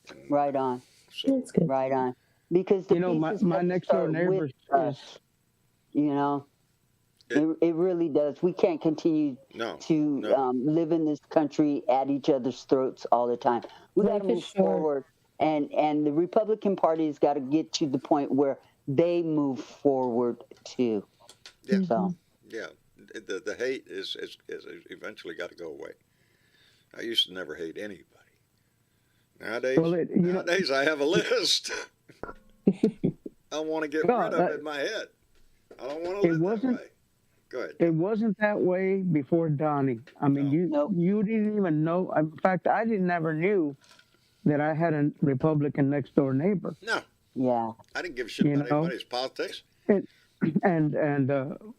And Right on. so, That's good. Right on. Because the You know, peace is my gonna next door start neighbor with us, is you know, it really does. We can't continue no, to live in this country at each other's throats all the time. We got to Life is move short. forward, and the Republican Party has got to get to the point where they move forward too. yeah, So yeah. The hate is eventually got to go away. I used to never hate anybody. Nowadays, well, nowadays I have a list. I want to get rid of in my head. I don't want to live that wasn't- way. Go ahead. it wasn't that way before Donnie. I mean, No. Nope. you didn't even know. In fact, I never knew that I had a Republican next door neighbor. No, yeah, I didn't give a shit You about know? anybody's politics. And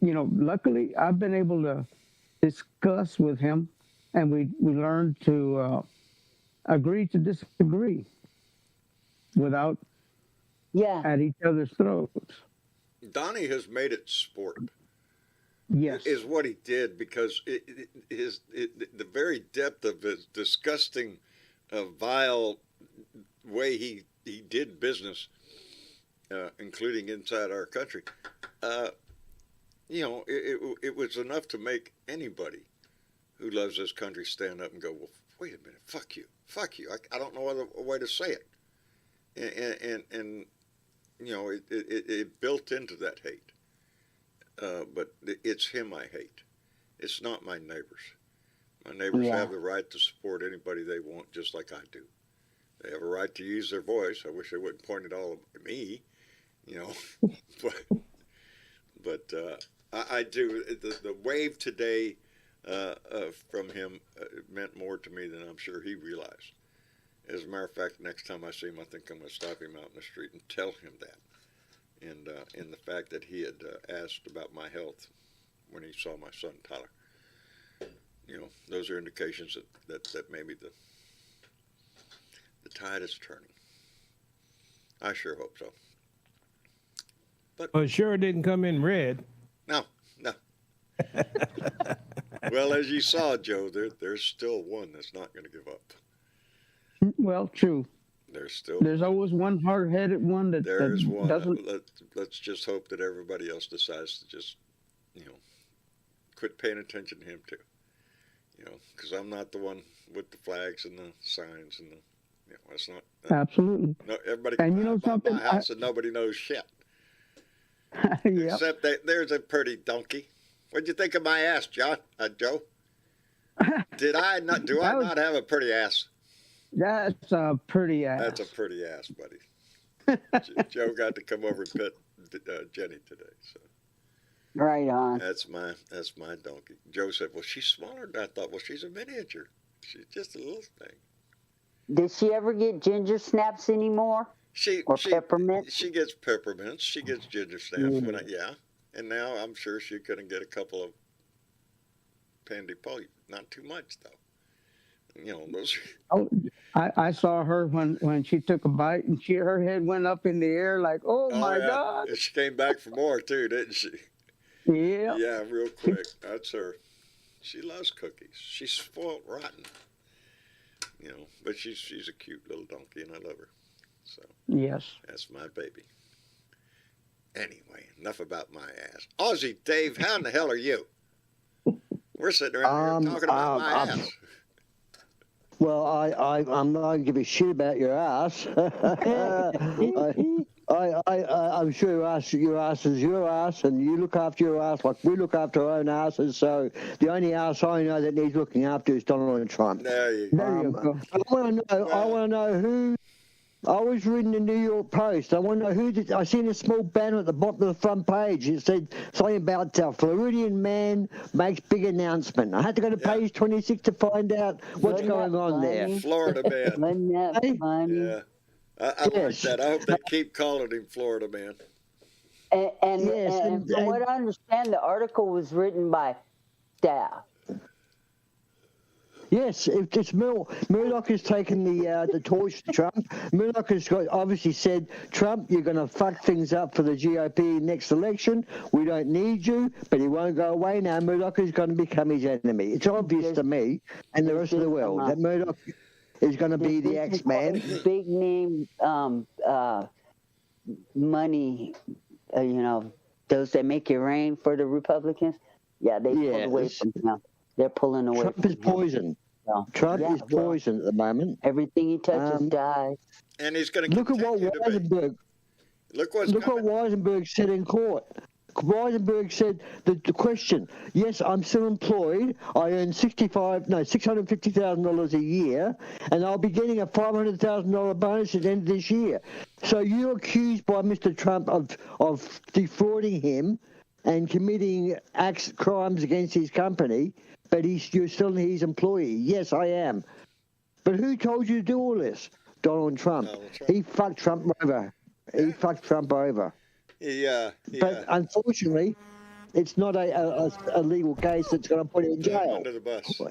you know, luckily I've been able to discuss with him, and we learned to agree to disagree without yeah. at each other's throats. Donnie has made it sport. Yes. Is what he did, because the very depth of his disgusting, vile way he did business, including inside our country, you know, it was enough to make anybody who loves this country stand up and go, well, wait a minute, fuck you. I don't know other way to say it. And you know, it built into that hate. But it's him I hate. It's not my neighbors. My neighbors Yeah. have the right to support anybody they want, just like I do. They have a right to use their voice. I wish they wouldn't point it all at me, you know. but I do. The wave today from him meant more to me than I'm sure he realized. As a matter of fact, next time I see him, I think I'm going to stop him out in the street and tell him that. And the fact that he had asked about my health when he saw my son Tyler, you know, those are indications that maybe the tide is turning. I sure hope so. Well, it sure didn't come in red. No. Well, as you saw, Joe, there's still one that's not going to give up. Well, true. There's always one hard-headed one that one. doesn't. Let's just hope that everybody else decides to just, you know, quit paying attention to him too. You know, because I'm not the one with the flags and the signs and the, you know, it's not. Absolutely. No, everybody And can you know buy something? my house and nobody knows shit. Yeah. Except that there's a pretty donkey. What'd you think of my ass, John? Joe? Did I not? Do I not have a pretty ass? That's a pretty ass. That's a pretty ass, buddy. Joe got to come over and pet Jenny today, so. Right on. That's my donkey. Joe said, "Well, she's smaller than I thought." Well, she's a miniature. She's just a little thing. Did she ever get ginger snaps anymore? Or peppermint? She gets peppermints. She gets ginger snaps. Yeah. And now I'm sure she couldn't get a couple of Pandy Polly. Not too much though. You know those. Oh, I saw her when she took a bite and her head went up in the air like, oh my God. And she came back for more too, didn't she? Yeah. Yeah, real quick. That's her. She loves cookies. She's spoiled rotten. You know, but she's a cute little donkey, and I love her. So yes, that's my baby. Anyway, enough about my ass. Aussie Dave, how in the hell are you? We're sitting around here talking about my ass. Well, I'm not going to give a shit about your ass. I'm sure your ass is your ass, and you look after your ass like we look after our own asses. So the only ass I know that needs looking after is Donald Trump. There you go. I want to know who. I was reading the New York Post. I want to know who did. I seen a small banner at the bottom of the front page. It said something about Floridian man makes big announcement. I had to go to page 26 to find out what's going on there. Florida man. Wasn't that funny? Yeah. I like that. I hope they keep calling him Florida man. And from what I understand, the article was written by staff. Yes, it's Murdoch has taken the torch to Trump. Murdoch has obviously said, Trump, you're going to fuck things up for the GOP next election. We don't need you, but he won't go away now. Murdoch is going to become his enemy. It's obvious to me and the rest of the world that Murdoch is going to be the X-Man. Big name money, those that make it rain for the Republicans. Yeah, they pulled away from him. They're pulling away. Trump is poison. Trump is poison at the moment. Everything he touches dies. And he's going to look at what Weisenberg. Look what Weisenberg said in court. Weisenberg said the question. Yes, I'm still employed. I earn $650,000 a year, and I'll be getting a $500,000 bonus at the end of this year. So you're accused by Mr. Trump of defrauding him and committing crimes against his company, but you're still his employee. Yes, I am. But who told you to do all this? Donald Trump. He fucked Trump over. He fucked Trump over. Yeah. But unfortunately, it's not a legal case that's going to put him in jail. Under the bus.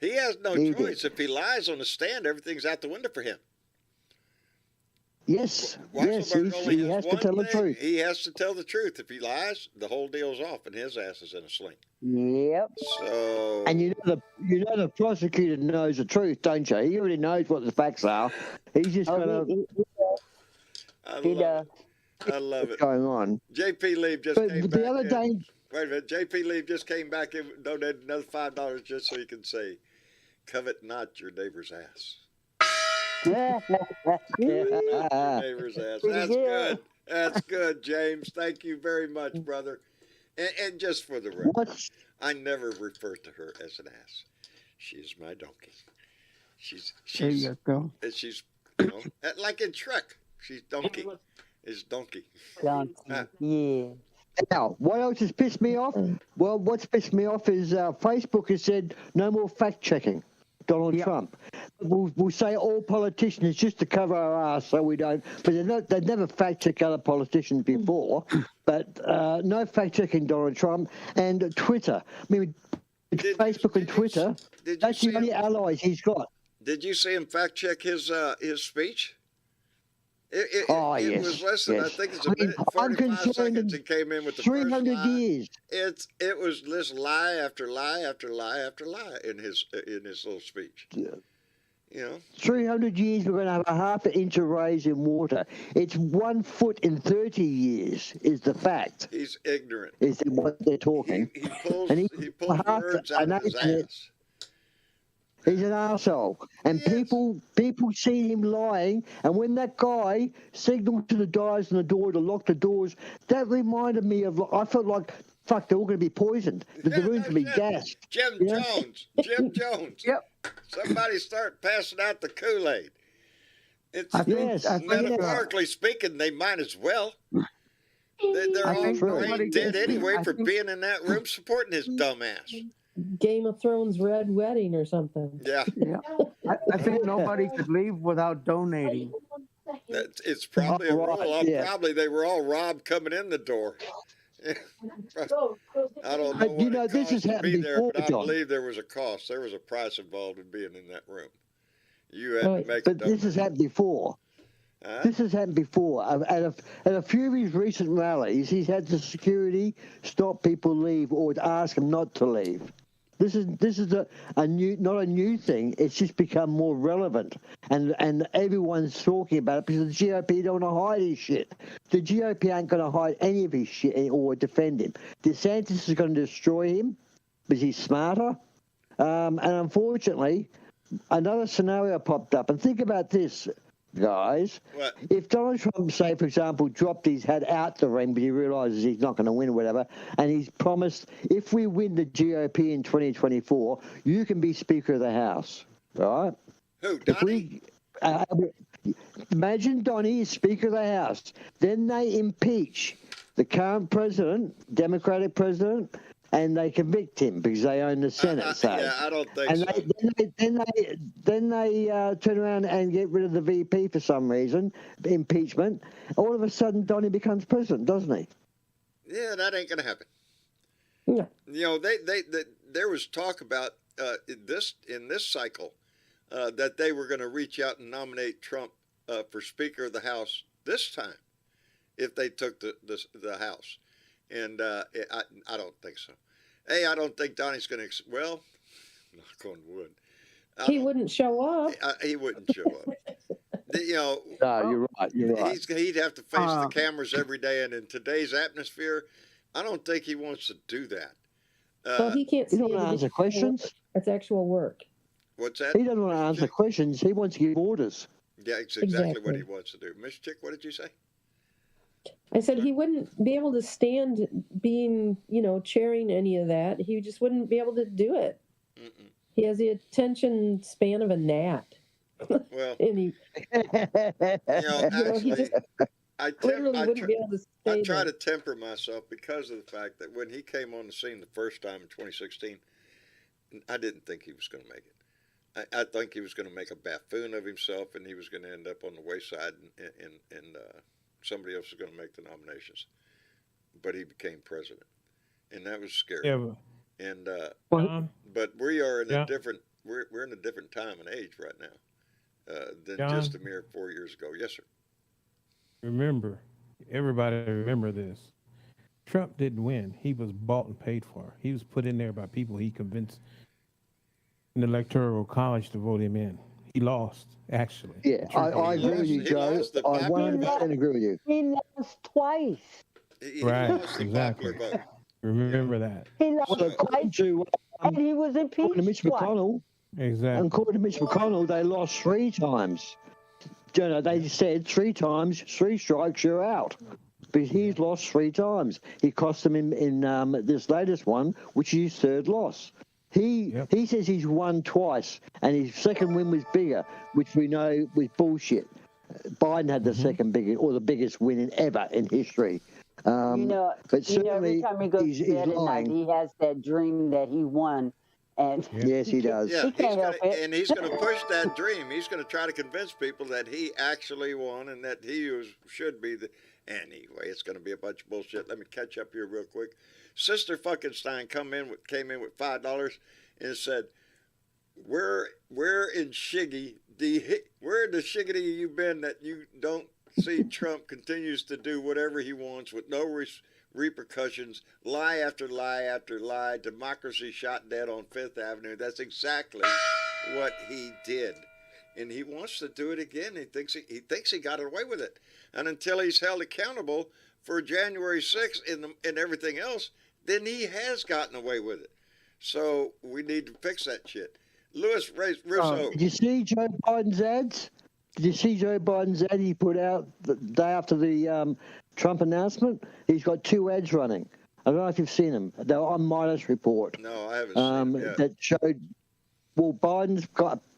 He has no choice. If he lies on the stand, everything's out the window for him. Yes, he has to tell the truth. He has to tell the truth. If he lies, the whole deal's off, and his ass is in a sling. Yep. So. And the prosecutor knows the truth, don't you? He already knows what the facts are. He's just gonna. I love it. What's going on? JP Leave just came back. The other day. Wait a minute. JP Leave just came back and donated another $5 just so he can say, "Covet not your neighbor's ass." Neighbor's ass. That's good. That's good, James. Thank you very much, brother. And just for the record, I never refer to her as an ass. She's my donkey. She's there you go. She's like in Shrek. She's donkey. It's donkey. Yeah. Now, what else has pissed me off? Well, what's pissed me off is Facebook has said no more fact checking. Donald Trump. We'll say all politicians just to cover our ass so we don't. But they've never fact checked other politicians before. But no fact checking Donald Trump and Twitter. I mean, Facebook and Twitter. That's the only allies he's got. Did you see him fact check his speech? It yes, was less than, I think it's a minute, 45 seconds. He came in with the 300 first lie. years. It was this lie after lie after lie after lie in his little speech. Yeah. 300 years, we're going to have a half an inch of rise in water. It's 1 foot in 30 years is the fact. He's ignorant. Is what they're talking. He pulls words out of his ass. He's an arsehole. And people see him lying. And when that guy signaled to the guys on the door to lock the doors, that reminded me of, I felt like fuck, they're all going to be poisoned. The Yeah, room's no going to be shit. gassed. Jim Yeah. Jones. Jim Jones. Yep. Somebody start passing out the Kool-Aid. It's I think, Yes. I think metaphorically speaking, they might as well. They're I all think true. brain nobody dead gets- anyway I for think- being in that room supporting his dumb ass. Game of Thrones Red Wedding or something. Yeah, Yeah. I think nobody could leave without donating. it's probably a Oh, right, rule. yeah. Probably they were all robbed coming in the door. I don't know But, what you know, it this cost has to happened be there, before, but I John. believe there was a cost. There was a price involved in being in that room. You had Right. to make But a this has donation. happened before. Huh? This has happened before. At a few of his recent rallies, he's had the security stop people leave or ask them not to leave. This is a new, not a new thing. It's just become more relevant, and everyone's talking about it because the GOP don't want to hide his shit. The GOP ain't going to hide any of his shit or defend him. DeSantis is going to destroy him because he's smarter. And unfortunately, another scenario popped up. And think about this, guys. What? If Donald Trump, say, for example, dropped his hat out the ring, but he realizes he's not going to win or whatever, and he's promised, if we win the GOP in 2024, you can be Speaker of the House, right? Who, If Donnie? we imagine Donnie is Speaker of the House, then they impeach the current president, Democratic president, and they convict him because they own the Senate. Yeah, I don't think and so. then they turn around and get rid of the VP for some reason, impeachment. All of a sudden, Donnie becomes president, doesn't he? Yeah, that ain't gonna happen. Yeah. You know, there was talk about in this cycle that they were going to reach out and nominate Trump for Speaker of the House this time if they took the House, and I don't think so. Hey, I don't think Donnie's going to. Well, knock on wood. He wouldn't show up. He wouldn't show up. You know, No, you're right. You're right. he'd have to face the cameras every day, and in today's atmosphere, I don't think he wants to do that. Well, he can't He see don't want to answer questions. That's actual work. What's that? He doesn't want to answer questions. He wants to give orders. Yeah, it's exactly what Exactly. he wants to do. Miss Chick, what did you say? I said he wouldn't be able to stand being, chairing any of that. He just wouldn't be able to do it. Mm-mm. He has the attention span of a gnat. Well, And he actually, just I literally wouldn't be able to stay I try there. to temper myself because of the fact that when he came on the scene the first time in 2016, I didn't think he was going to make it. I think he was going to make a buffoon of himself, and he was going to end up on the wayside, and somebody else was going to make the nominations. But he became president, and that was scary. Yeah, but, And John, but we are in Yeah. a different we're in a different time and age right now than John? just a mere 4 years ago. Yes, sir. remember, everybody remember this. Trump didn't win. He was bought and paid for. He was put in there by people he convinced in the electoral college to vote him in. He lost, actually. Yeah, I agree with you, He Joe. lost the I popular 100% agree with you. He lost twice. He Right, lost the exactly. popular vote. Remember that. He lost Well, according twice, to, and he was according to Mitch impeached twice. McConnell, Exactly. according to Mitch McConnell, they lost 3 times. You know, they said 3 times, 3 strikes, you're out. But he's lost 3 times. He cost them in this latest one, which is his 3rd loss. He says he's won twice, and his second win was bigger, which we know was bullshit. Biden had the second biggest, or the biggest win ever in history. But but every certainly time he goes he's to bed at night, lying. he has that dream that he won. And Yes, he does. Yeah, He can't help it. and he's going to push that dream. He's going to try to convince people that he actually won and that should be the. Anyway, it's going to be a bunch of bullshit. Let me catch up here real quick. Sister Fuckenstein came in with $5 and said, "Where in Shiggy, where in the shiggity you been that you don't see Trump continues to do whatever he wants with no repercussions, lie after lie after lie, democracy shot dead on Fifth Avenue." That's exactly what he did, and he wants to do it again. He thinks he got away with it, and until he's held accountable for January 6th and everything else, then he has gotten away with it. So we need to fix that shit. Louis Russo. Did you see Joe Biden's ads? Did you see Joe Biden's ad he put out the day after the Trump announcement? He's got 2 ads running. I don't know if you've seen them. They're on Midas Report. No, I haven't seen them yet. That showed. Well, Biden's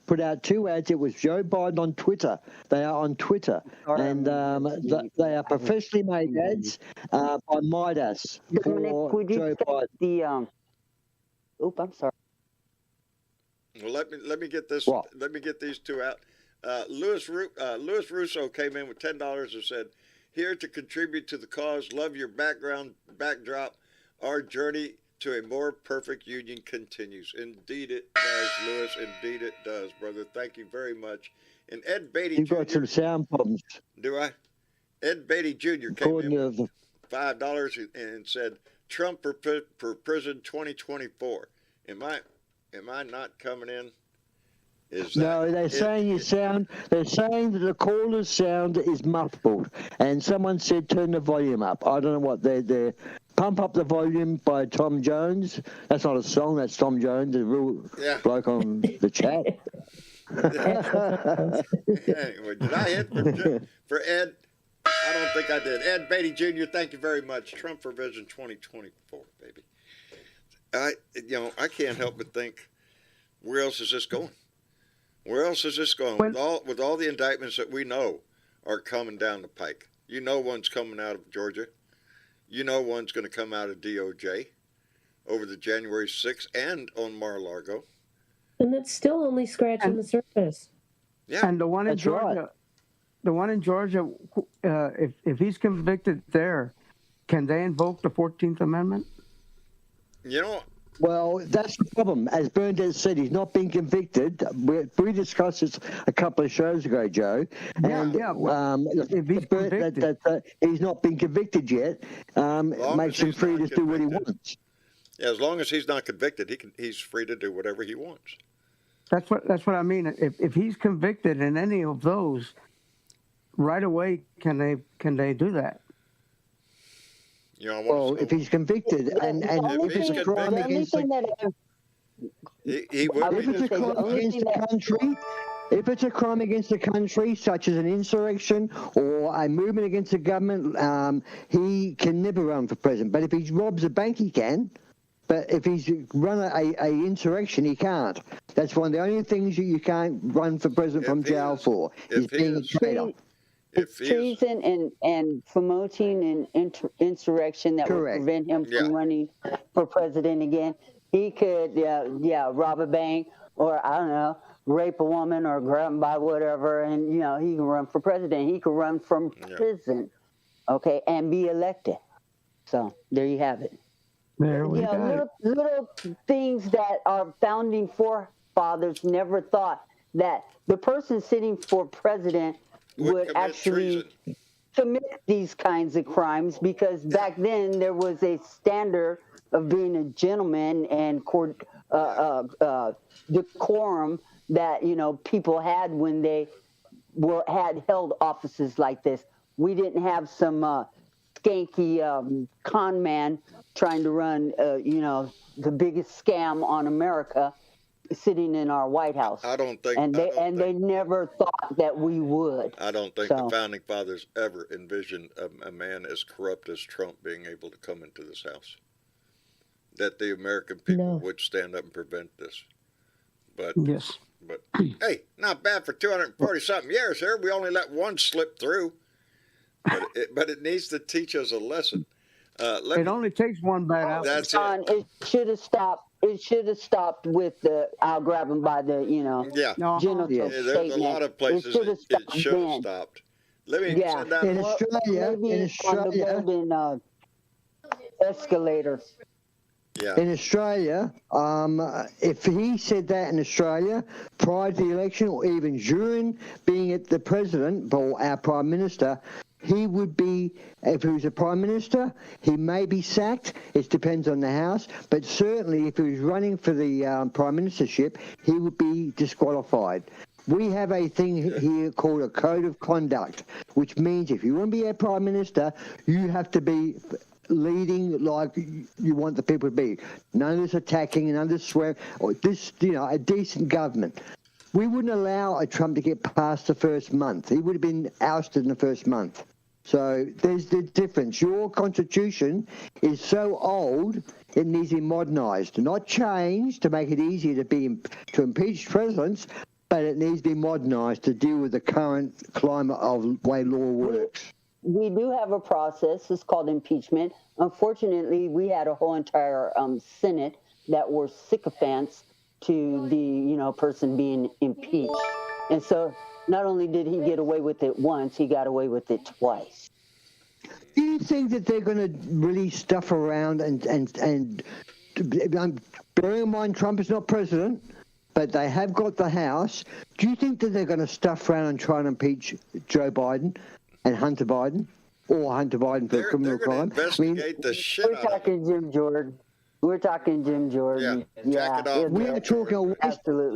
put out 2 ads. It was Joe Biden on Twitter. They are on Twitter, and they are professionally made ads by Midas for Joe Biden. I'm sorry. Well, let me get this. What? Let me get these 2 out. Louis Russo came in with $10 and said, "Here to contribute to the cause. Love your backdrop. Our journey to a more perfect union continues." Indeed it does, Louis. Indeed it does, brother. Thank you very much. And Ed Beatty You've Jr. got some sound problems. Do I? Ed Beatty Jr. came in with $5 and said, "Trump for prison 2024." Am I not coming in? No, they're saying you sound. They're saying that the caller's sound is muffled, and someone said turn the volume up. I don't know what they're. Pump Up the Volume by Tom Jones. That's not a song. That's Tom Jones, the real bloke on the chat. Anyway, did I hit for Ed? I don't think I did. Ed Beatty Jr., thank you very much. Trump for Vision 2024, baby. I can't help but think, where else is this going? Where else is this going? With all the indictments that we know are coming down the pike. You know one's coming out of Georgia. You know one's going to come out of DOJ over the January 6th and on Mar-a-Lago. And that's still only scratching the surface. Yeah. And the one in Georgia, if he's convicted there, can they invoke the 14th Amendment? You know, well, that's the problem. As Bernadette said, he's not been convicted. We discussed this a couple of shows ago, Joe. And if he's convicted, he's not been convicted yet. Makes him free to do what he wants. Yeah, as long as he's not convicted, he's free to do whatever he wants. That's what I mean. If he's convicted in any of those, right away can they do that? You know, well, if he's convicted and if it's a crime against the country, if it's a crime against the country, such as an insurrection or a movement against the government, he can never run for president. But if he robs a bank, he can. But if he's run a insurrection, he can't. That's one of the only things you can't run for president from jail for, is being a traitor. It's treason and promoting an insurrection that would prevent him from running for president again. He could, rob a bank or, I don't know, rape a woman or grab him by whatever, and, he can run for president. He could run from prison, and be elected. So there you have it. There we go. Little things that our founding forefathers never thought that the person sitting for president would actually commit these kinds of crimes, because back then there was a standard of being a gentleman and decorum that people had when they had held offices like this. We didn't have some skanky con man trying to run the biggest scam on America sitting in our White House. I don't think, they never thought that we would. I don't think the founding fathers ever envisioned a man as corrupt as Trump being able to come into this house. That the American people would stand up and prevent this. But but hey, not bad for 240 something years here. We only let one slip through, but it needs to teach us a lesson. Only takes one bad apple. That's it should have stopped. It should have stopped with the I'll grab him by the genital there's statement. a lot of places it should have stopped. Let me send that in Australia. On the golden escalator. Yeah. In Australia, if he said that in Australia prior to the election or even during being the president or our prime minister, he would be, if he was a prime minister, he may be sacked. It depends on the House. But certainly if he was running for the prime ministership, he would be disqualified. We have a thing here called a code of conduct, which means if you want to be a prime minister, you have to be leading like you want the people to be. None of this attacking, none of this swearing. A decent government. We wouldn't allow a Trump to get past the first month. He would have been ousted in the first month. So there's the difference. Your Constitution is so old, it needs to be modernised, not changed to make it easier to impeach presidents, but it needs to be modernised to deal with the current climate of way law works. We do have a process. It's called impeachment. Unfortunately, we had a whole entire Senate that were sycophants to the person being impeached, and so not only did he get away with it once, he got away with it twice. Do you think that they're going to release stuff around and bearing in mind Trump is not president, but they have got the House? Do you think that they're going to stuff around and try and impeach Joe Biden and Hunter Biden, or Hunter Biden for criminal crime? Investigate the shit We're out of talking Jim Jordan. We're talking Jim Jordan. Yeah, jack it off. We are talking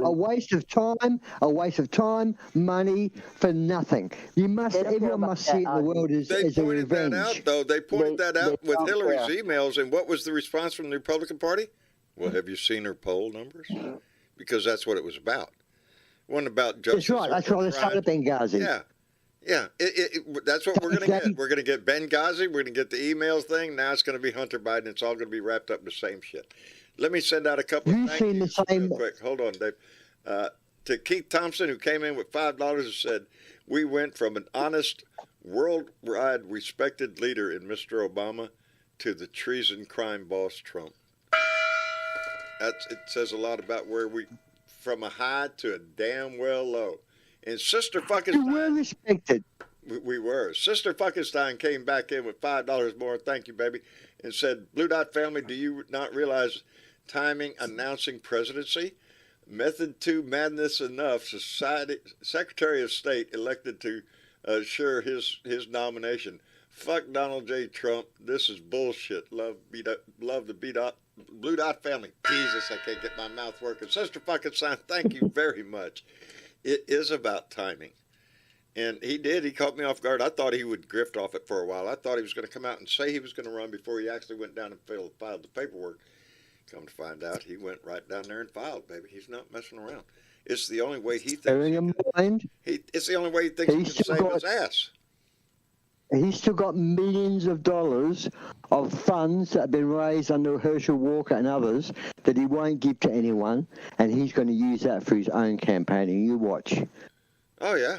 a waste of time, money for nothing. Everyone must see it in the world as a revenge. They pointed that out, though. They pointed that out with Hillary's emails, and what was the response from the Republican Party? Well, have you seen her poll numbers? Because that's what it was about. It wasn't about justice. That's right. That's why they started Benghazi. Yeah. Yeah, that's what we're going to get. We're going to get Benghazi. We're going to get the emails thing. Now it's going to be Hunter Biden. It's all going to be wrapped up in the same shit. Let me send out a couple of thank yous real quick. Hold on, Dave. To Keith Thompson, who came in with $5 and said, we went from an honest, worldwide respected leader in Mr. Obama to the treason crime boss Trump. It says a lot about where from a high to a damn well low. And Sister Fucking You were respected. We were. Sister Fuckenstein came back in with $5 more. Thank you, baby. And said, Blue Dot family, do you not realize timing announcing presidency? Method 2 madness enough. Secretary of State elected to assure his nomination. Fuck Donald J. Trump. This is bullshit. Love the Blue Dot family. Jesus, I can't get my mouth working. Sister Fuckenstein, thank you very much. It is about timing. And he did. He caught me off guard. I thought he would grift off it for a while. I thought he was going to come out and say he was going to run before he actually went down and filed the paperwork. Come to find out, he went right down there and filed, baby. He's not messing around. It's the only way he thinks. It's the only way he thinks he can save his ass. He's still got millions of dollars of funds that have been raised under Herschel Walker and others that he won't give to anyone, and he's going to use that for his own campaigning. You watch. Oh, yeah.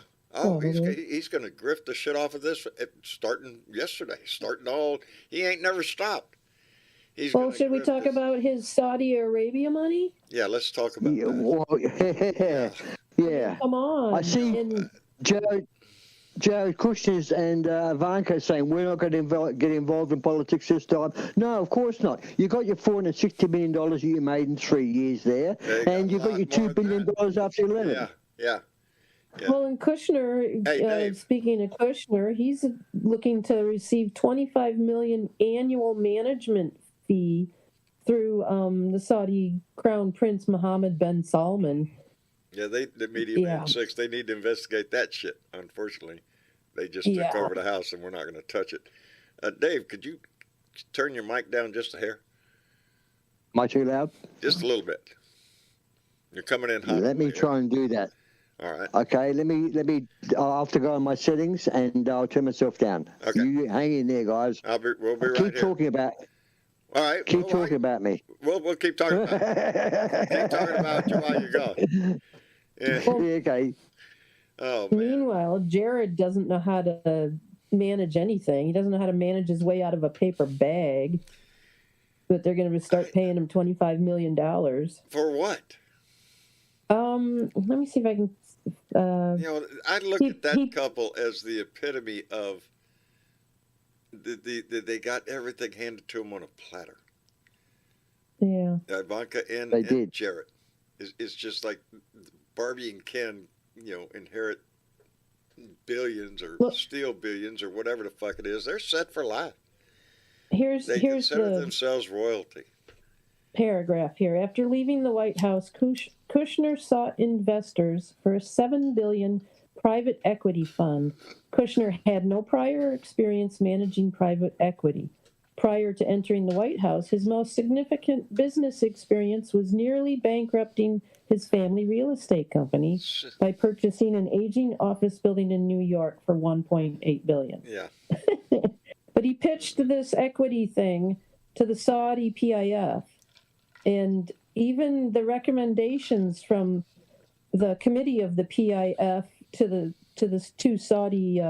He's going to grift the shit off of this starting yesterday. He ain't never stopped. Should we talk about his Saudi Arabia money? Yeah, let's talk about that. Yeah. Come on. I see Jared Kushner and Ivanka saying we're not going to get involved in politics this time. No, of course not. You got your $460 million you made in 3 years there, and you got your $2 billion after 11. Yeah. Well, and Kushner, speaking of Kushner, he's looking to receive $25 million annual management fee through the Saudi Crown Prince Mohammed bin Salman. Yeah, the media man 6, they need to investigate that shit, unfortunately. They just took over the house and we're not going to touch it. Dave, could you turn your mic down just a hair? Am I too loud? Just a little bit. You're coming in hot. Let me try and do that. All right. Okay, let me. I'll have to go on my settings and I'll turn myself down. Okay. You hang in there, guys. We'll be right here. Keep talking about. All right. Keep talking about me. We'll keep talking about it. Keep talking about you while you're gone. Yeah. Okay. Oh, man. Meanwhile, Jared doesn't know how to manage anything. He doesn't know how to manage his way out of a paper bag. But they're going to start paying him $25 million. For what? Let me see if I can. I look at that couple as the epitome of they got everything handed to them on a platter. Yeah. Ivanka and Jared. It's just like Barbie and Ken, inherit billions or steal billions or whatever the fuck it is. They're set for life. They consider themselves royalty. Paragraph here. After leaving the White House, Kushner sought investors for a $7 billion private equity fund. Kushner had no prior experience managing private equity. prior to entering the White House, his most significant business experience was nearly bankrupting his family real estate company by purchasing an aging office building in New York for $1.8 billion. Yeah. But he pitched this equity thing to the Saudi PIF, and even the recommendations from the committee of the PIF to the two Saudi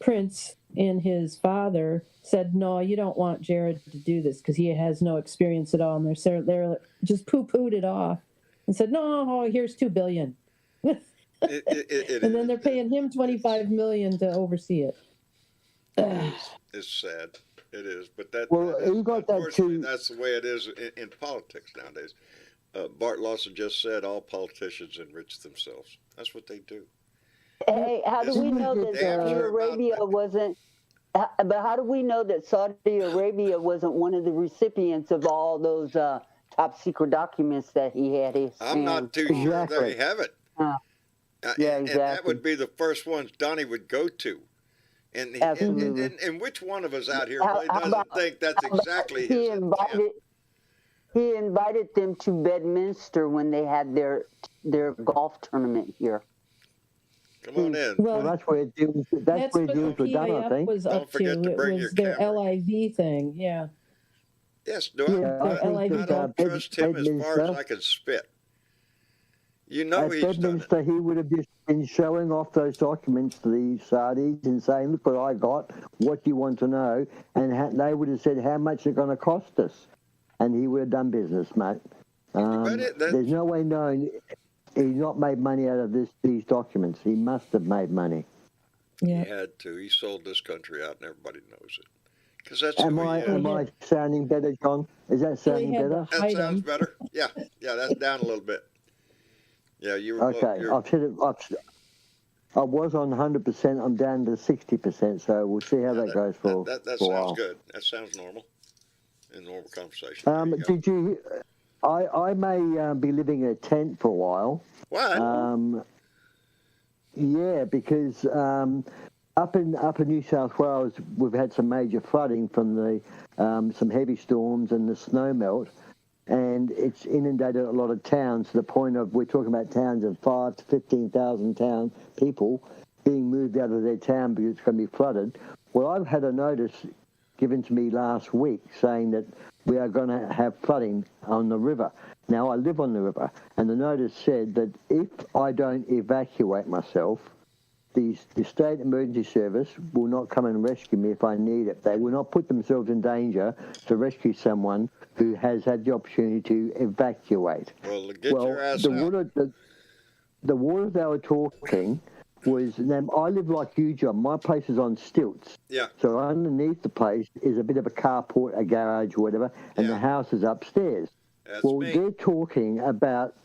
prince and his father said, no, you don't want Jared to do this because he has no experience at all. And they're just poo-pooed it off and said, no, here's $2 billion. And then they're paying him $25 million to oversee it. It's sad. It is, but that's the way it is in politics nowadays. Bart Lawson just said all politicians enrich themselves. That's what they do. Hey, how do we know that Saudi Arabia wasn't? But how do we know that Saudi Arabia wasn't one of the recipients of all those top secret documents that he had? I'm not too sure they have it. Yeah, and that would be the first ones Donnie would go to. And which one of us out here really doesn't think that's exactly his intent? He invited them to Bedminster when they had their golf tournament here. Come on in. Well, that's where it deals. That's where it deals with that, I think. Don't forget to bring your camera. Their LIV thing, yeah. Yes, I don't trust him as far as I can spit. You know he's Bedminster, done it. He would have just been showing off those documents to the Saudis and saying, look what I got, what do you want to know? And they would have said how much it's going to cost us. And he would have done business, mate. There's no way knowing he's not made money out of these documents. He must have made money. Yeah. He had to. He sold this country out and everybody knows it. Because that's Am I sounding better, John? Is that sounding better? That sounds better. Yeah, that's down a little bit. Yeah, you were okay. I've said it. I was on 100%. I'm down to 60%. So we'll see how that goes for that for a sounds while. good. That sounds normal. In normal conversation. Did you? I may be living in a tent for a while. What? Yeah, because up in New South Wales, we've had some major flooding from the some heavy storms and the snow melt. And it's inundated a lot of towns to the point of we're talking about towns of 5,000 to 15,000 people being moved out of their town because it's going to be flooded. Well, I've had a notice given to me last week saying that we are going to have flooding on the river. Now, I live on the river, and the notice said that if I don't evacuate myself, the State Emergency Service will not come and rescue me if I need it. They will not put themselves in danger to rescue someone who has had the opportunity to evacuate. Well, your ass out. The water they were talking was, I live like you, John. My place is on stilts. Yeah. So underneath the place is a bit of a carport, a garage, or whatever, and the house is upstairs. That's me. They're talking about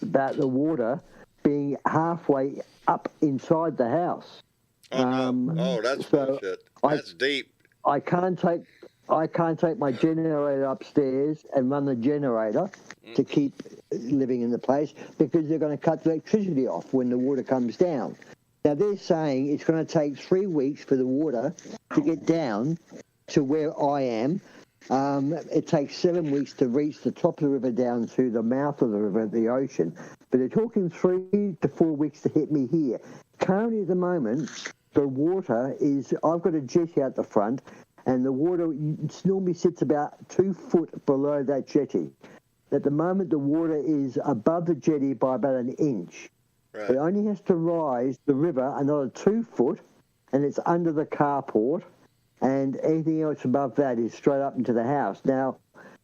the water being halfway up inside the house. Oh, no. That's bullshit. That's deep. I can't take my generator upstairs and run the generator to keep living in the place because they're going to cut the electricity off when the water comes down. Now, they're saying it's going to take 3 weeks for the water to get down to where I am. It takes 7 weeks to reach the top of the river down to the mouth of the river, the ocean. But they're talking 3 to 4 weeks to hit me here. Currently, at the moment, the water is, I've got a jetty out the front, and the water normally sits about 2 foot below that jetty. At the moment, the water is above the jetty by about an inch. Right. It only has to rise the river another 2 foot, and it's under the carport, and anything else above that is straight up into the house. Now,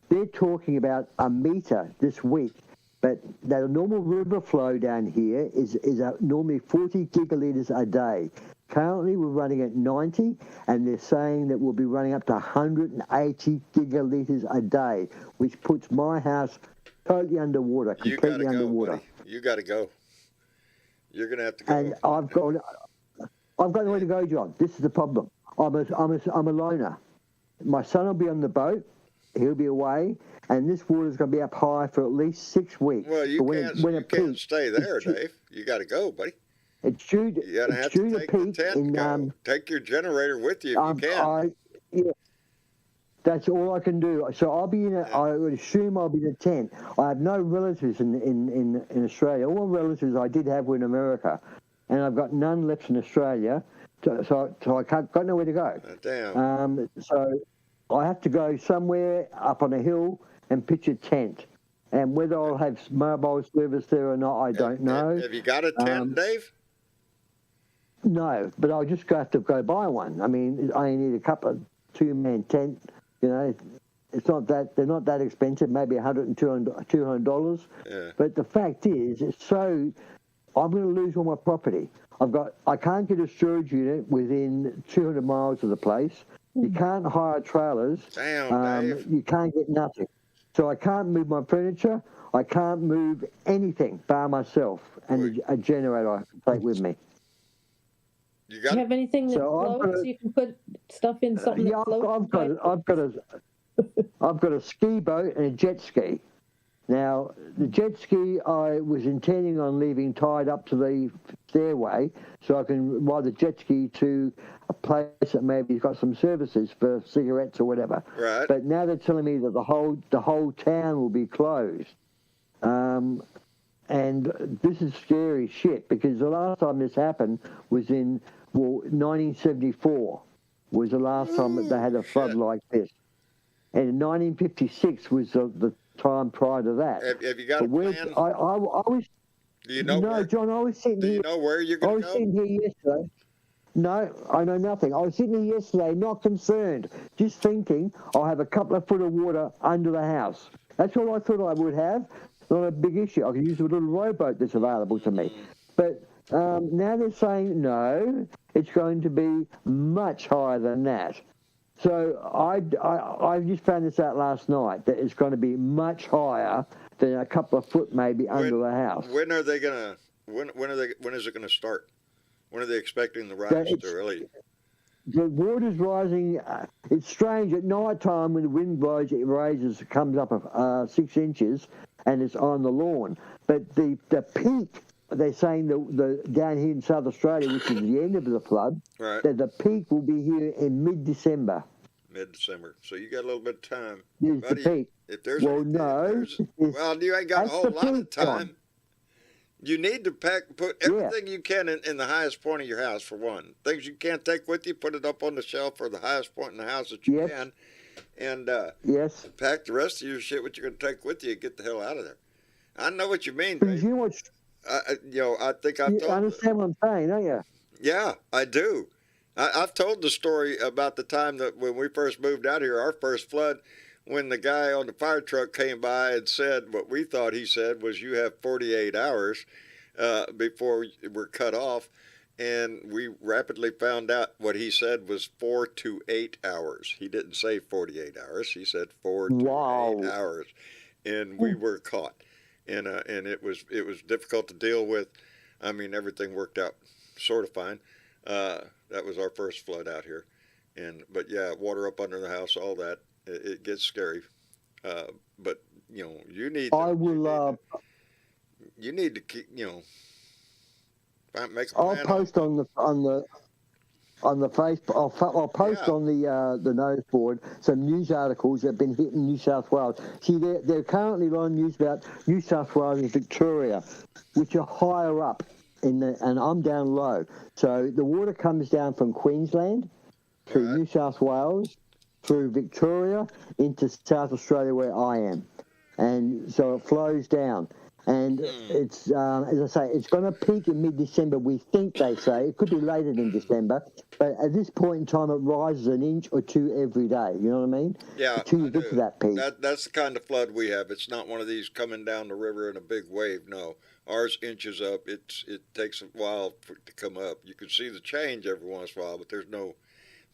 they're talking about a metre this week, but the normal river flow down here is normally 40 gigalitres a day. Currently, we're running at 90, and they're saying that we'll be running up to 180 gigalitres a day, which puts my house totally underwater, completely underwater. You got to go. You're going to have to go. And I've got nowhere to go, John. This is the problem. I'm a loner. My son will be on the boat. He'll be away, and this water's going to be up high for at least 6 weeks. Well, you can't stay there, Dave. You got to go, buddy. It's due to take the tent and go. Take your generator with you if you can. That's all I can do. So I'll be in. I would assume I'll be in a tent. I have no relatives in Australia. All the relatives I did have were in America, and I've got none left in Australia. So I got nowhere to go. Damn. So I have to go somewhere up on a hill and pitch a tent. And whether I'll have mobile service there or not, I don't know. Have you got a tent, Dave? No, but I'll just have to go buy one. I mean, I need a couple of 2-man tent. You know, it's not that they're not that expensive. Maybe $100 and $200. Yeah. But the fact is, it's so. I'm going to lose all my property. I can't get a storage unit within 200 miles of the place. You can't hire trailers. Damn, Dave. You can't get nothing. So I can't move my furniture. I can't move anything by myself. And a generator I can take with me. You Do you have anything that floats? So you can put stuff in something that floats? I've got a ski boat and a jet ski. Now, the jet ski I was intending on leaving tied up to the stairway so I can ride the jet ski to a place that maybe has got some services for cigarettes or whatever. Right. But now they're telling me that the whole town will be closed. And this is scary shit because the last time this happened was in 1974 was the last time that they had a flood like this. And in 1956 was the time prior to that. Have you got a plan? I was. Do you know? No, where, John. I was sitting do here. you know where you're going to go? I was sitting here yesterday. No, I know nothing. I was sitting here yesterday, not concerned, just thinking I'll have a couple of foot of water under the house. That's all I thought I would have. Not a big issue. I could use a little rowboat that's available to me. But now they're saying no, it's going to be much higher than that. So I just found this out last night that it's going to be much higher than a couple of foot maybe under the house. When are they gonna? When is it gonna start? When are they expecting the rise to really? The water's rising. It's strange at night time when the wind blows, it comes up 6 inches, and it's on the lawn. But the peak. They're saying the down here in South Australia, which is the end of the flood, right, that the peak will be here in mid-December. Mid-December. So you got a little bit of time. Here's the peak. If there's well, no. Well, you ain't got a whole lot of time. John. You need to put everything you can in the highest point of your house, for one. Things you can't take with you, put it up on the shelf or the highest point in the house that you can. And pack the rest of your shit, what you're going to take with you, and get the hell out of there. I know what you mean, Dave. I think I've told you. Understand what I'm saying, don't you? Yeah, I do. I've told the story about the time that when we first moved out here, our first flood, when the guy on the fire truck came by and said what we thought he said was you have 48 hours before we're cut off. And we rapidly found out what he said was 4 to 8 hours. He didn't say 48 hours. He said 4 to 8 hours. And we were caught. And it was difficult to deal with. I mean, everything worked out sort of fine. That was our first flood out here, but yeah, water up under the house, all that. It gets scary. But you need. You need to keep. Make a plan. I'll post on the Facebook. I'll post on the notice board some news articles that have been hitting New South Wales. See, they're currently on news about New South Wales and Victoria, which are higher up and I'm down low. So the water comes down from Queensland through New South Wales, through Victoria into South Australia where I am, and so it flows down. And it's, as I say, it's going to peak in mid-December, we think they say. It could be later than December. But at this point in time, it rises an inch or two every day. You know what I mean? Yeah, until you get to that peak. That's the kind of flood we have. It's not one of these coming down the river in a big wave. No. Ours inches up. It takes a while to come up. You can see the change every once in a while, but there's no...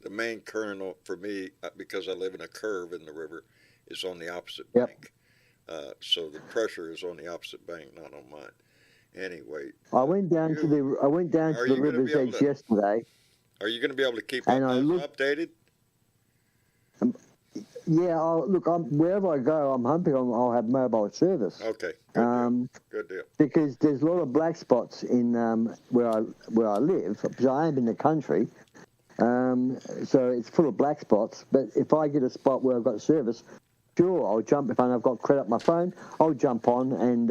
The main current for me, because I live in a curve in the river, is on the opposite bank. So the pressure is on the opposite bank, not on mine. Anyway, I went down to the river's edge yesterday. Are you going to be able to keep updated? Yeah, wherever I go, I'm hoping I'll have mobile service. Okay, good deal. Because there's a lot of black spots in where I live, because I am in the country. so it's full of black spots. But if I get a spot where I've got service, sure, I'll jump. If I've got credit on my phone, I'll jump on and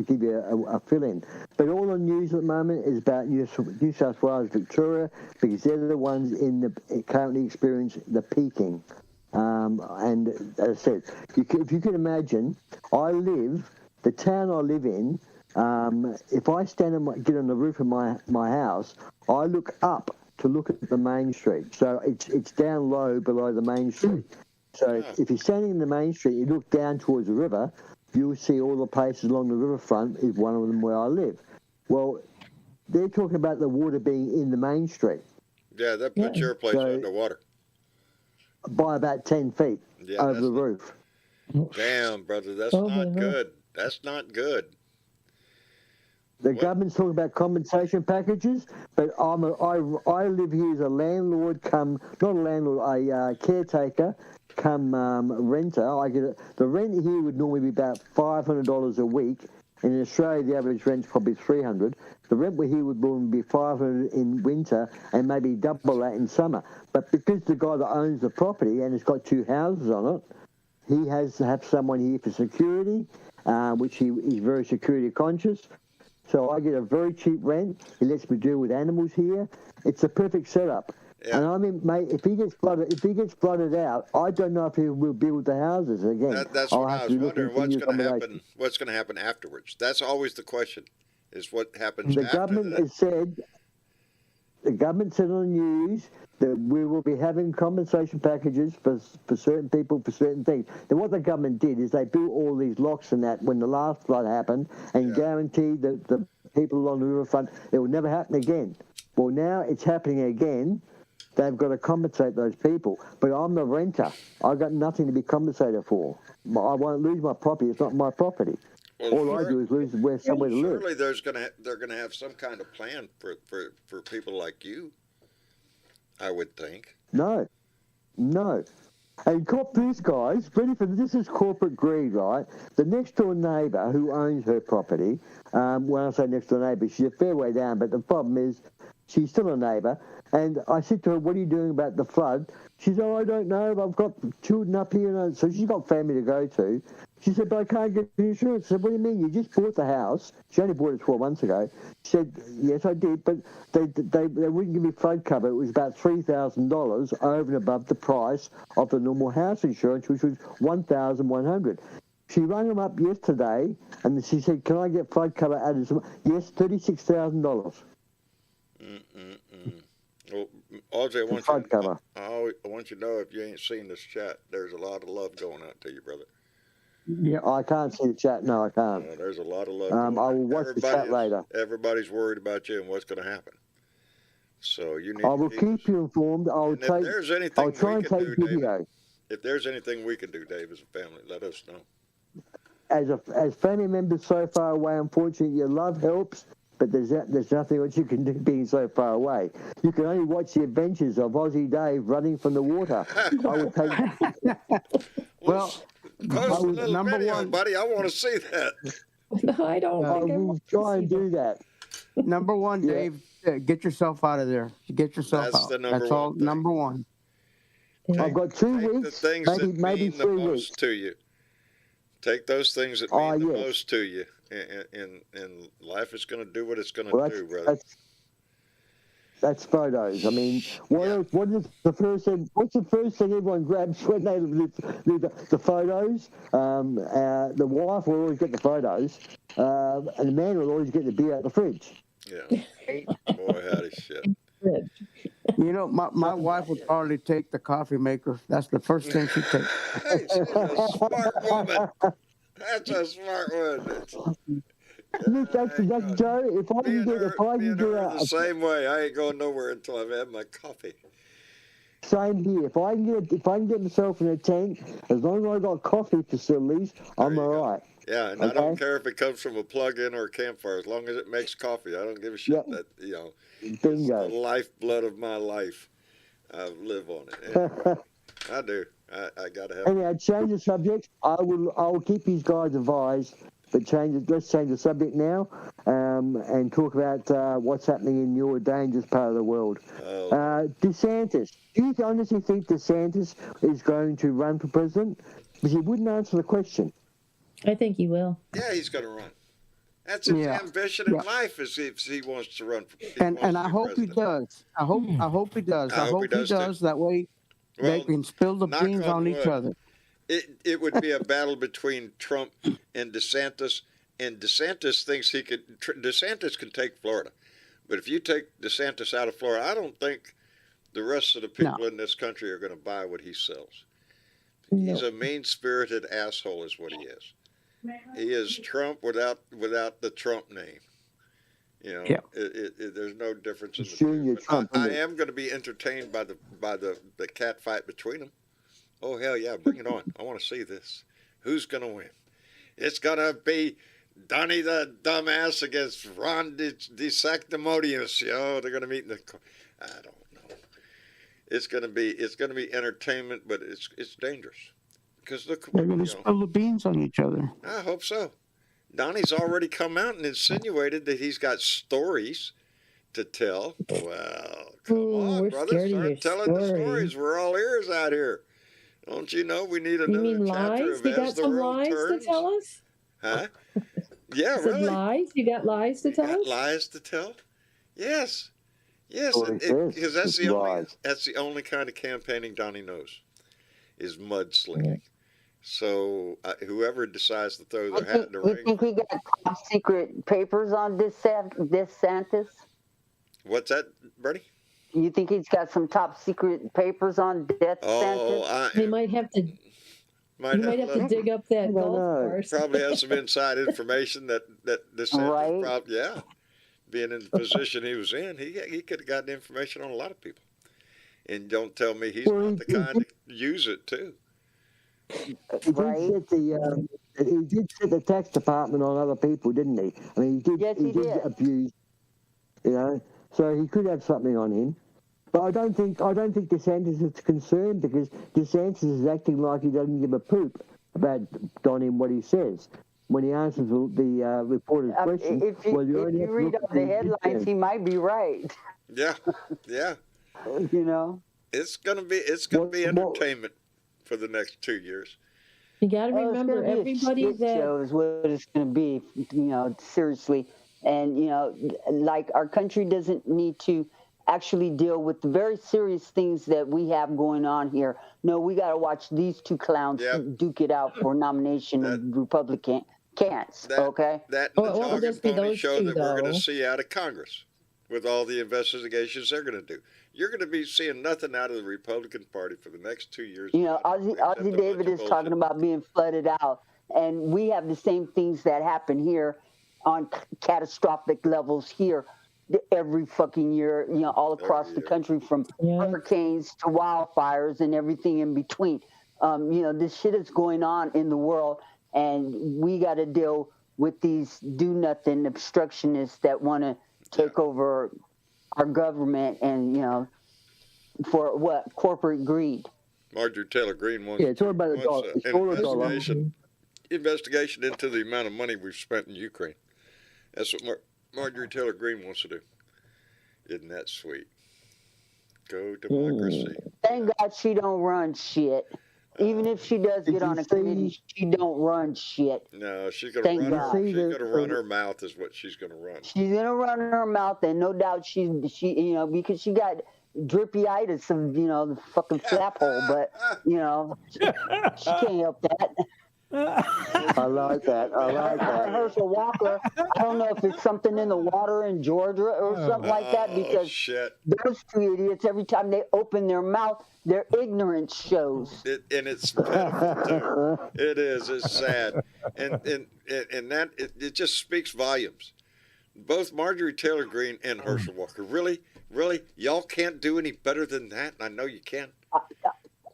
give you a fill-in. But all the news at the moment is about New South Wales, Victoria, because they're the ones currently experiencing the peaking. And as I said, if you can imagine, the town I live in, if I stand and get on the roof of my house, I look up to look at the main street. So it's down low below the main street. So if you're standing in the main street, you look down towards the river, you'll see all the places along the riverfront is one of them where I live. Well, they're talking about the water being in the main street. Yeah, that puts your place underwater. By about 10 feet over the roof. Damn, brother, that's not good. That's not good. The government's talking about compensation packages, but I live here as a landlord not a landlord, a caretaker renter. The rent here would normally be about $500 a week. In Australia, the average rent's probably $300. The rent we're here would normally be $500 in winter and maybe double that in summer. But because the guy that owns the property and has got 2 houses on it, he has to have someone here for security, which he's very security conscious. So I get a very cheap rent. He lets me deal with animals here. It's a perfect setup. Yeah. And I mean, mate, if he gets flooded out, I don't know if he will build the houses again. That's what I was wondering. What's going to happen? What's going to happen afterwards? That's always the question: is what happens after that. The government said on the news that we will be having compensation packages for certain people for certain things. Then what the government did is they built all these locks and that when the last flood happened and guaranteed that the people along the riverfront, it will never happen again. Well, now it's happening again. They've got to compensate those people. But I'm the renter. I've got nothing to be compensated for. I won't lose my property. It's not my property. Well, all I do is lose somewhere to live. Surely they're going to have some kind of plan for people like you, I would think. No. And cop this, guys. Ready for this? Is corporate greed, right? The next door neighbour who owns her property, when I say next door neighbour, she's a fair way down, but the problem is she's still a neighbour. And I said to her, what are you doing about the flood? She said, I don't know. I've got children up here. So she's got family to go to. She said, but I can't get insurance. I said, what do you mean? You just bought the house. She only bought it 12 months ago. She said, yes, I did, but they wouldn't give me flood cover. It was about $3,000 over and above the price of the normal house insurance, which was $1,100. She rang them up yesterday, and she said, can I get flood cover added? Yes, $36,000. Well, Audrey, I want you to know, if you ain't seen this chat, there's a lot of love going out to you, brother. Yeah, I can't see the chat. No, I can't. There's a lot of love. I will watch the chat later. Everybody's worried about you and what's going to happen. So you need. I will keep you informed. I'll try and take video. If there's anything we can do, Dave, as a family, let us know. As family members so far away, unfortunately, your love helps. But there's nothing else you can do being so far away. You can only watch the adventures of Aussie Dave running from the water. I would take. Well, post a little video, buddy. I want to see that. No, I don't. I will try and do that. Number one, Dave, get yourself out of there. Get yourself out. That's all. Thing. Number one. I've got 2 weeks, maybe 3 weeks. To you. Take those things that mean the most to you. And life is going to do what it's going to do, brother. That's photos. I mean, what is the first thing? What's the first thing everyone grabs when they leave the photos? The wife will always get the photos, and the man will always get the beer out the fridge. Yeah. Boy, howdy shit. You know, my wife would probably take the coffee maker. That's the first thing she'd take. Hey, she's a smart woman. That's a smart one. That's Joe. If I can get the same way, I ain't going nowhere until I've had my coffee. Same here. If I can get myself in a tent, as long as I got coffee facilities, I'm all right. Yeah, and I don't care if it comes from a plug-in or a campfire, as long as it makes coffee. I don't give a shit that Bingo. It's the lifeblood of my life. I live on it. Anyway, I do. I gotta have. Anyway, change the subject. I will keep these guys advised, but let's change the subject now. and talk about what's happening in your dangerous part of the world. Oh. DeSantis. Do you honestly think DeSantis is going to run for president? Because he wouldn't answer the question. I think he will. Yeah, he's going to run. That's his ambition in life, is if he wants to run. And I hope he does. I hope he does. I hope he does. That way they can spill the beans on each other. It would be a battle between Trump and DeSantis, and DeSantis thinks he could. DeSantis can take Florida, but if you take DeSantis out of Florida, I don't think the rest of the people in this country are going to buy what he sells. He's a mean-spirited asshole, is what he is. He is Trump without the Trump name. You know, there's no difference in the two. Trump, I am going to be entertained by the cat fight between them. Oh hell yeah, bring it on! I want to see this. Who's going to win? It's going to be Donnie the dumbass against Ron DeSanctimonious. They're going to meet in the. I don't know. It's going to be entertainment, but it's dangerous. Because look, they're going to spill the beans on each other. I hope so. Donnie's already come out and insinuated that he's got stories to tell. Well, come on, brother. Start telling the stories. We're all ears out here. Don't you know we need another chapter lies? of You As got the some World lies Turns? to tell us? Huh? Yeah, Some really. lies? You got lies to tell us? Lies to tell? Yes. Because that's the only kind of campaigning Donnie knows, is mudslinging. So whoever decides to throw their hat in the ring. You think he got top secret papers on DeSantis? What's that, Bernie? You think he's got some top secret papers on DeSantis? They might have to. You might have to dig up that golf course. Probably has some inside information that DeSantis probably, being in the position he was in, he could have gotten information on a lot of people. And don't tell me he's not the kind to use it too. He did set the tax department on other people, didn't he? I mean, he did abuse, so he could have something on him. But I don't think DeSantis is concerned, because DeSantis is acting like he doesn't give a poop about Donnie and what he says. When he answers the reporter's question, if you read up the headlines, he might be right. Yeah. It's gonna be entertainment for the next 2 years. You got to remember, everybody shows what it's going to be. Seriously, and like our country doesn't need to actually deal with the very serious things that we have going on here. No, we got to watch these two clowns duke it out for nomination of Republican can'ts. Okay. That and the dog and pony show that we're going to see out of Congress, with all the investigations they're going to do. You're going to be seeing nothing out of the Republican Party for the next 2 years. Ozzie David is talking about being flooded out, and we have the same things that happen here on catastrophic levels here every fucking year, all across the country, from hurricanes to wildfires and everything in between. This shit is going on in the world, and we got to deal with these do-nothing obstructionists that want to take over our government, and for what? Corporate greed. Marjorie Taylor Greene wants it's all about the dollar. It's all an investigation into the amount of money we've spent in Ukraine. That's what Marjorie Taylor Greene wants to do. Isn't that sweet? Go democracy. Thank God she don't run shit. Even if she does get on a committee, she don't run shit. No, she's going to run her mouth is what she's going to run. She's going to run her mouth, and no doubt she because she got drippyitis of, the fucking flap hole, but, she can't help that. I like that. Herschel Walker, I don't know if it's something in the water in Georgia or something like that, because those two idiots, every time they open their mouth, their ignorance shows. And it's pitiful too. It is. It's sad, and that it just speaks volumes. Both Marjorie Taylor Greene and Herschel Walker. Really, y'all can't do any better than that. I know you can.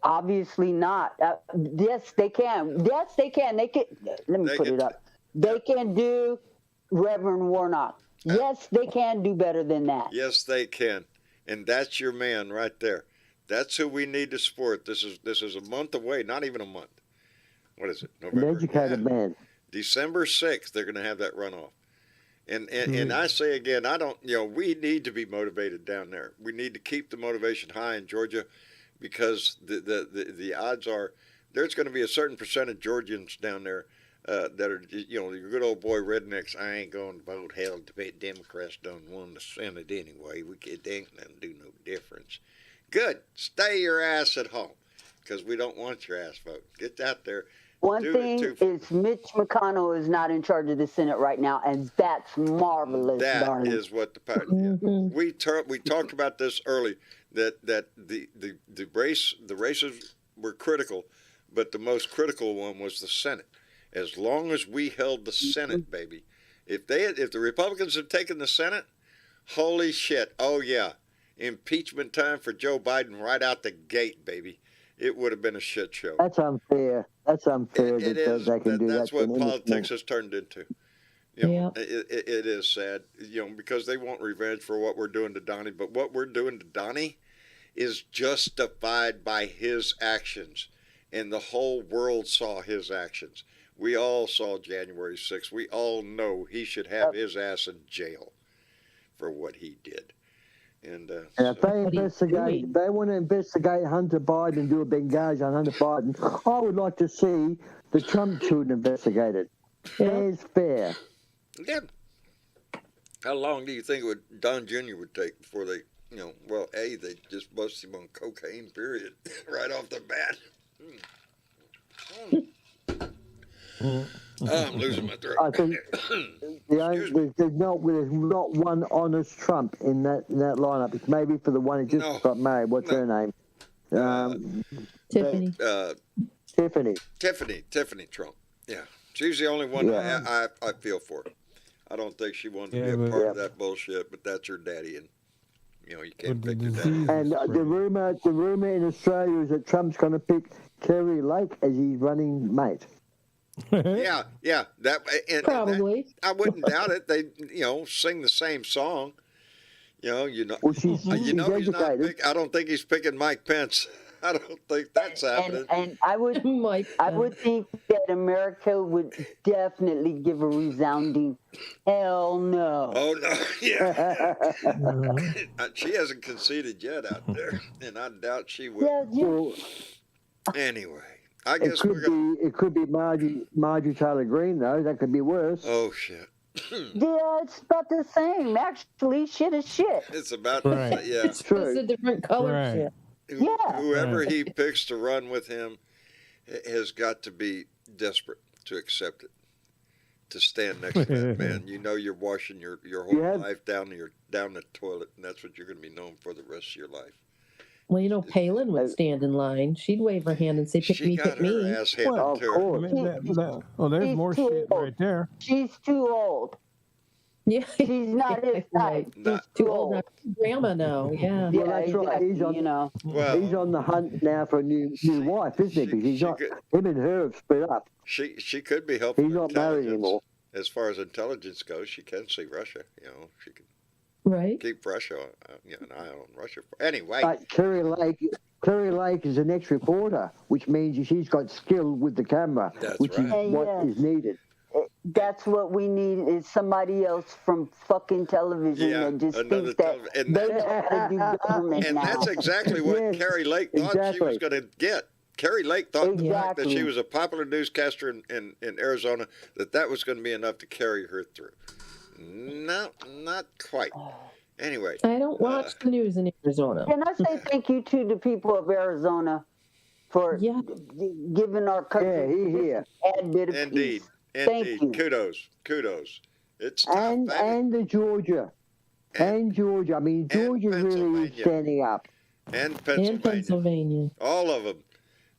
Obviously not. Yes, they can. Yes, they can. They can. Let me put it up. They can do Reverend Warnock. Yes, they can do better than that. Yes, they can. And that's your man right there. That's who we need to support. This is a month away. Not even a month. What is it? November. An educated man. December 6th, they're going to have that runoff. And I say again, I don't, we need to be motivated down there. We need to keep the motivation high in Georgia, because the odds are there's going to be a certain percent of Georgians down there that are, your good old boy rednecks. I ain't going to vote. Hell, the Democrats done won the Senate anyway. It ain't going to do no difference. Good. Stay your ass at home, because we don't want your ass voting. Get out there. One thing is Mitch McConnell is not in charge of the Senate right now, and that's marvelous. That is what the power. Mm-hmm. We talked about this early, that the races were critical, but the most critical one was the Senate. As long as we held the Senate, baby, if the Republicans had taken the Senate, holy shit! Oh yeah, impeachment time for Joe Biden right out the gate, baby. It would have been a shit show. That's unfair. That's unfair. It is. They can do That's that what politics has turned into. It is sad, because they want revenge for what we're doing to Donnie. But what we're doing to Donnie is justified by his actions. And the whole world saw his actions. We all saw January 6th. We all know he should have his ass in jail for what he did. And if they want to investigate Hunter Biden and do a Benghazi on Hunter Biden, I would like to see the Trump children investigated. Fair's fair. Yeah. How long do you think Don Jr. would take before they, they just bust him on cocaine, period, right off the bat. I'm losing my throat. I think there's not one honest Trump in that lineup. It's maybe for the one who just got married. What's her name? Tiffany. Tiffany Trump. Yeah, she's the only one I feel for. I don't think she wanted to be a part of that bullshit, but that's her daddy, and you can't pick your daddy. And the rumor in Australia is that Trump's going to pick Kerry Lake as his running mate. yeah, Probably. I wouldn't doubt it. They, sing the same song. Well, he's not. I don't think he's picking Mike Pence. I don't think that's happening. And I would think that America would definitely give a resounding hell no. Oh no, yeah. She hasn't conceded yet out there, and I doubt she will. Yeah. Anyway. I guess it could be Marjorie Taylor Greene, though. That could be worse. Oh shit. Yeah, it's about the same. Actually, shit is shit. It's about the same. Yeah. It's just a different color shit. Whoever he picks to run with him has got to be desperate to accept it. To stand next to that man, you're washing your whole life down the toilet, and that's what you're going to be known for the rest of your life. Well, Palin would stand in line. She'd wave her hand and say, "Pick me, pick me." She got her ass handed to her. There's more shit right there. She's too old. Yeah, she's not his type. She's too old. Grandma now. Yeah. Well, that's right. He's on the hunt now for a new wife, isn't he? Because him and her have split up. She could be helping. He's not married anymore. As far as intelligence goes, she can see Russia. She can. Right. Keep Russia, an eye on Russia. Anyway. But Kerry Lake is an ex-reporter, which means she's got skill with the camera, which is what is needed. That's what we need is somebody else from fucking television that just thinks that they know how to do government and now. That's exactly what Kerry Lake thought she was going to get. Kerry Lake thought the fact that she was a popular newscaster in Arizona, that was going to be enough to carry her through. No, not quite. Anyway. I don't watch the news in Arizona. Can I say thank you to the people of Arizona for giving our country a bit of peace? Thank you. Kudos. It's tough, and the Georgia. And Georgia. I mean, Georgia really is standing up. And Pennsylvania. All of them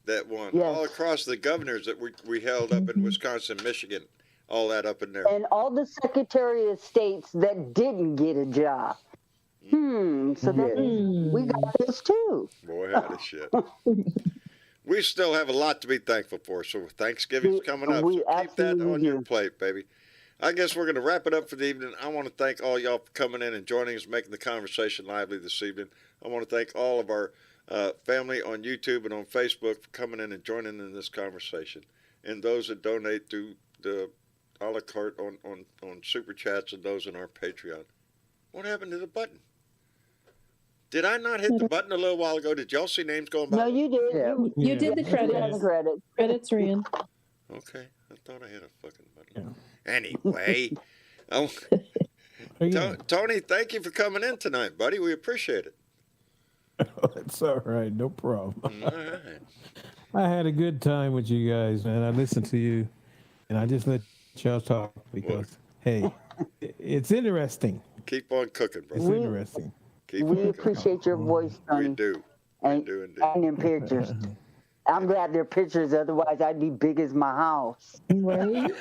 that won. Yes. All across the governors that we held up in Wisconsin, Michigan. All that up in there. And all the Secretary of States that didn't get a job. So we got this too. Boy, how the shit. We still have a lot to be thankful for. So Thanksgiving's coming up. So keep that on your plate, baby. I guess we're going to wrap it up for the evening. I want to thank all y'all for coming in and joining us, making the conversation lively this evening. I want to thank all of our family on YouTube and on Facebook for coming in and joining in this conversation. And those that donate through the a la carte on Super Chats and those in our Patreon. What happened to the button? Did I not hit the button a little while ago? Did y'all see names going by? No, you did. Yeah. You did the You got the credits. credit. Credits ran. Okay, I thought I hit a fucking button. Anyway, oh, Tony, thank you for coming in tonight, buddy. We appreciate it. It's all right, no problem. All right. I had a good time with you guys, man. I listened to you, and I just let y'all talk because, hey, it's interesting. Keep on cooking, It's bro. interesting. Keep on We cooking. appreciate your voice, Tony. We do. And, do indeed. and in pictures. I'm glad they're pictures, otherwise I'd be big as my house. Right?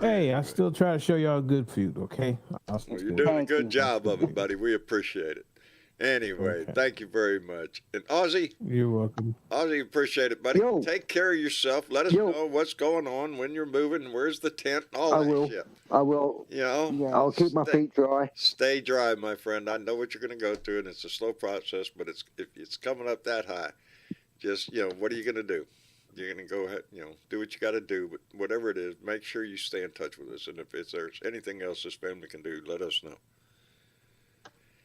Hey, I still try to show y'all good food, okay? Well, you're doing a Thank good you. job of it, buddy. We appreciate it. Anyway, thank you very much. And Ozzy, You're welcome. appreciate it, buddy. Yo. Take care of yourself. Let us know what's going on, when you're moving, where's the tent, all I that will. shit. I will. You know? Yeah. I'll keep my feet dry. Stay dry, my friend. I know what you're going to go through, and it's a slow process, but if it's coming up that high, just, what are you going to do? You're going to go ahead, do what you got to do, but whatever it is, make sure you stay in touch with us. And if there's anything else this family can do, let us know.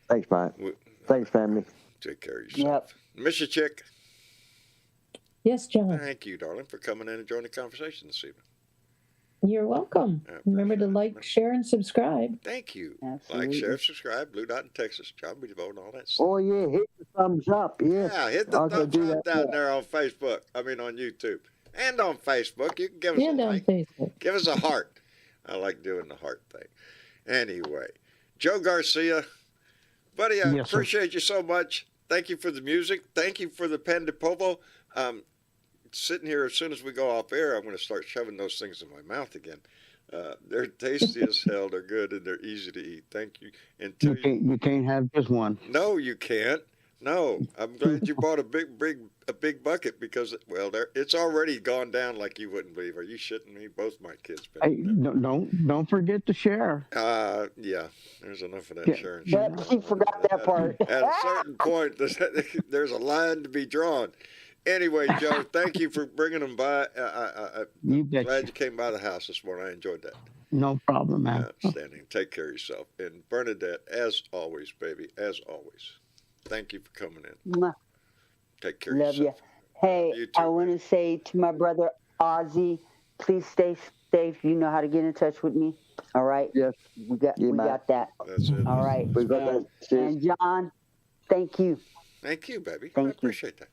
Thanks, mate. Thanks, family. Take care of yourself. Miss you, chick. Yes, John. Thank you, darling, for coming in and joining the conversation this evening. You're welcome. Remember to like, share, and subscribe. Thank you. Absolutely. Like, share, subscribe, Blue Dot in Texas, John B. DeVoe, and all that stuff. Oh, yeah. Hit the thumbs up. Yeah. Yeah, hit the I'll go thumbs do up that. down there on Facebook. I mean, on YouTube. And on Facebook. You can give us And a on like. Facebook. Give us a heart. I like doing the heart thing. Anyway, Joe Garcia, buddy, I Yes, sir. appreciate you so much. Thank you for the music. Thank you for the Pan de Povo. Sitting here, as soon as we go off air, I'm going to start shoving those things in my mouth again. They're tasty as hell. They're good and they're easy to eat. Thank you. You can't have just one. No, you can't. No, I'm glad you bought a big bucket because, well, it's already gone down like you wouldn't believe. Are you shitting me? Both my kids Hey, been there. don't forget to share. Yeah, there's enough of that Yeah. sharing. But she forgot that part. At a certain point, there's a line to be drawn. Anyway, Joe, thank you for bringing them by. You I'm betcha. glad you came by the house this morning. I enjoyed that. No problem, man. Outstanding. Take care of yourself. And Bernadette, as always, baby, as always, thank you for coming in. Mwah. Take care of Love you. yourself. Hey, You too, I want to say to my brother Ozzy, please stay safe. You know how to get in touch with me. All right? Yes. We got that. That's it. All right. We got that. Cheers. And John, thank you. Thank you, baby. Thank I you. appreciate that.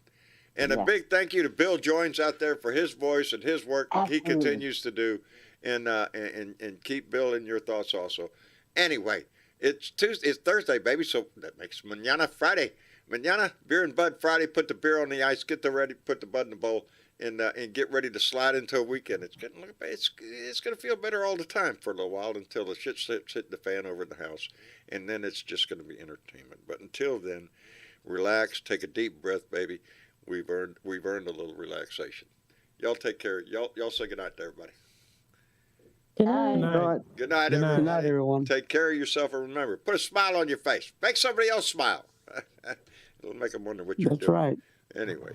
And a Yeah. big thank you to Bill Joins out there for his voice and his work that he Absolutely. continues to do. And keep Bill in your thoughts also. Anyway, it's Thursday, baby, so that makes mañana Friday. Mañana, Beer and Bud Friday. Put the beer on the ice, put the bud in the bowl, and get ready to slide into a weekend. It's gonna feel better all the time for a little while until the shit starts hitting the fan over the house, and then it's just gonna be entertainment. But until then, relax, take a deep breath, baby. We've earned a little relaxation. Y'all take care. Y'all say goodnight to everybody. Good night. Good All night. right. Good night, Good night. everybody. Good night, everyone. Take care of yourself, and remember, put a smile on your face. Make somebody else smile. It'll make them wonder what you're That's doing. right. Anyway,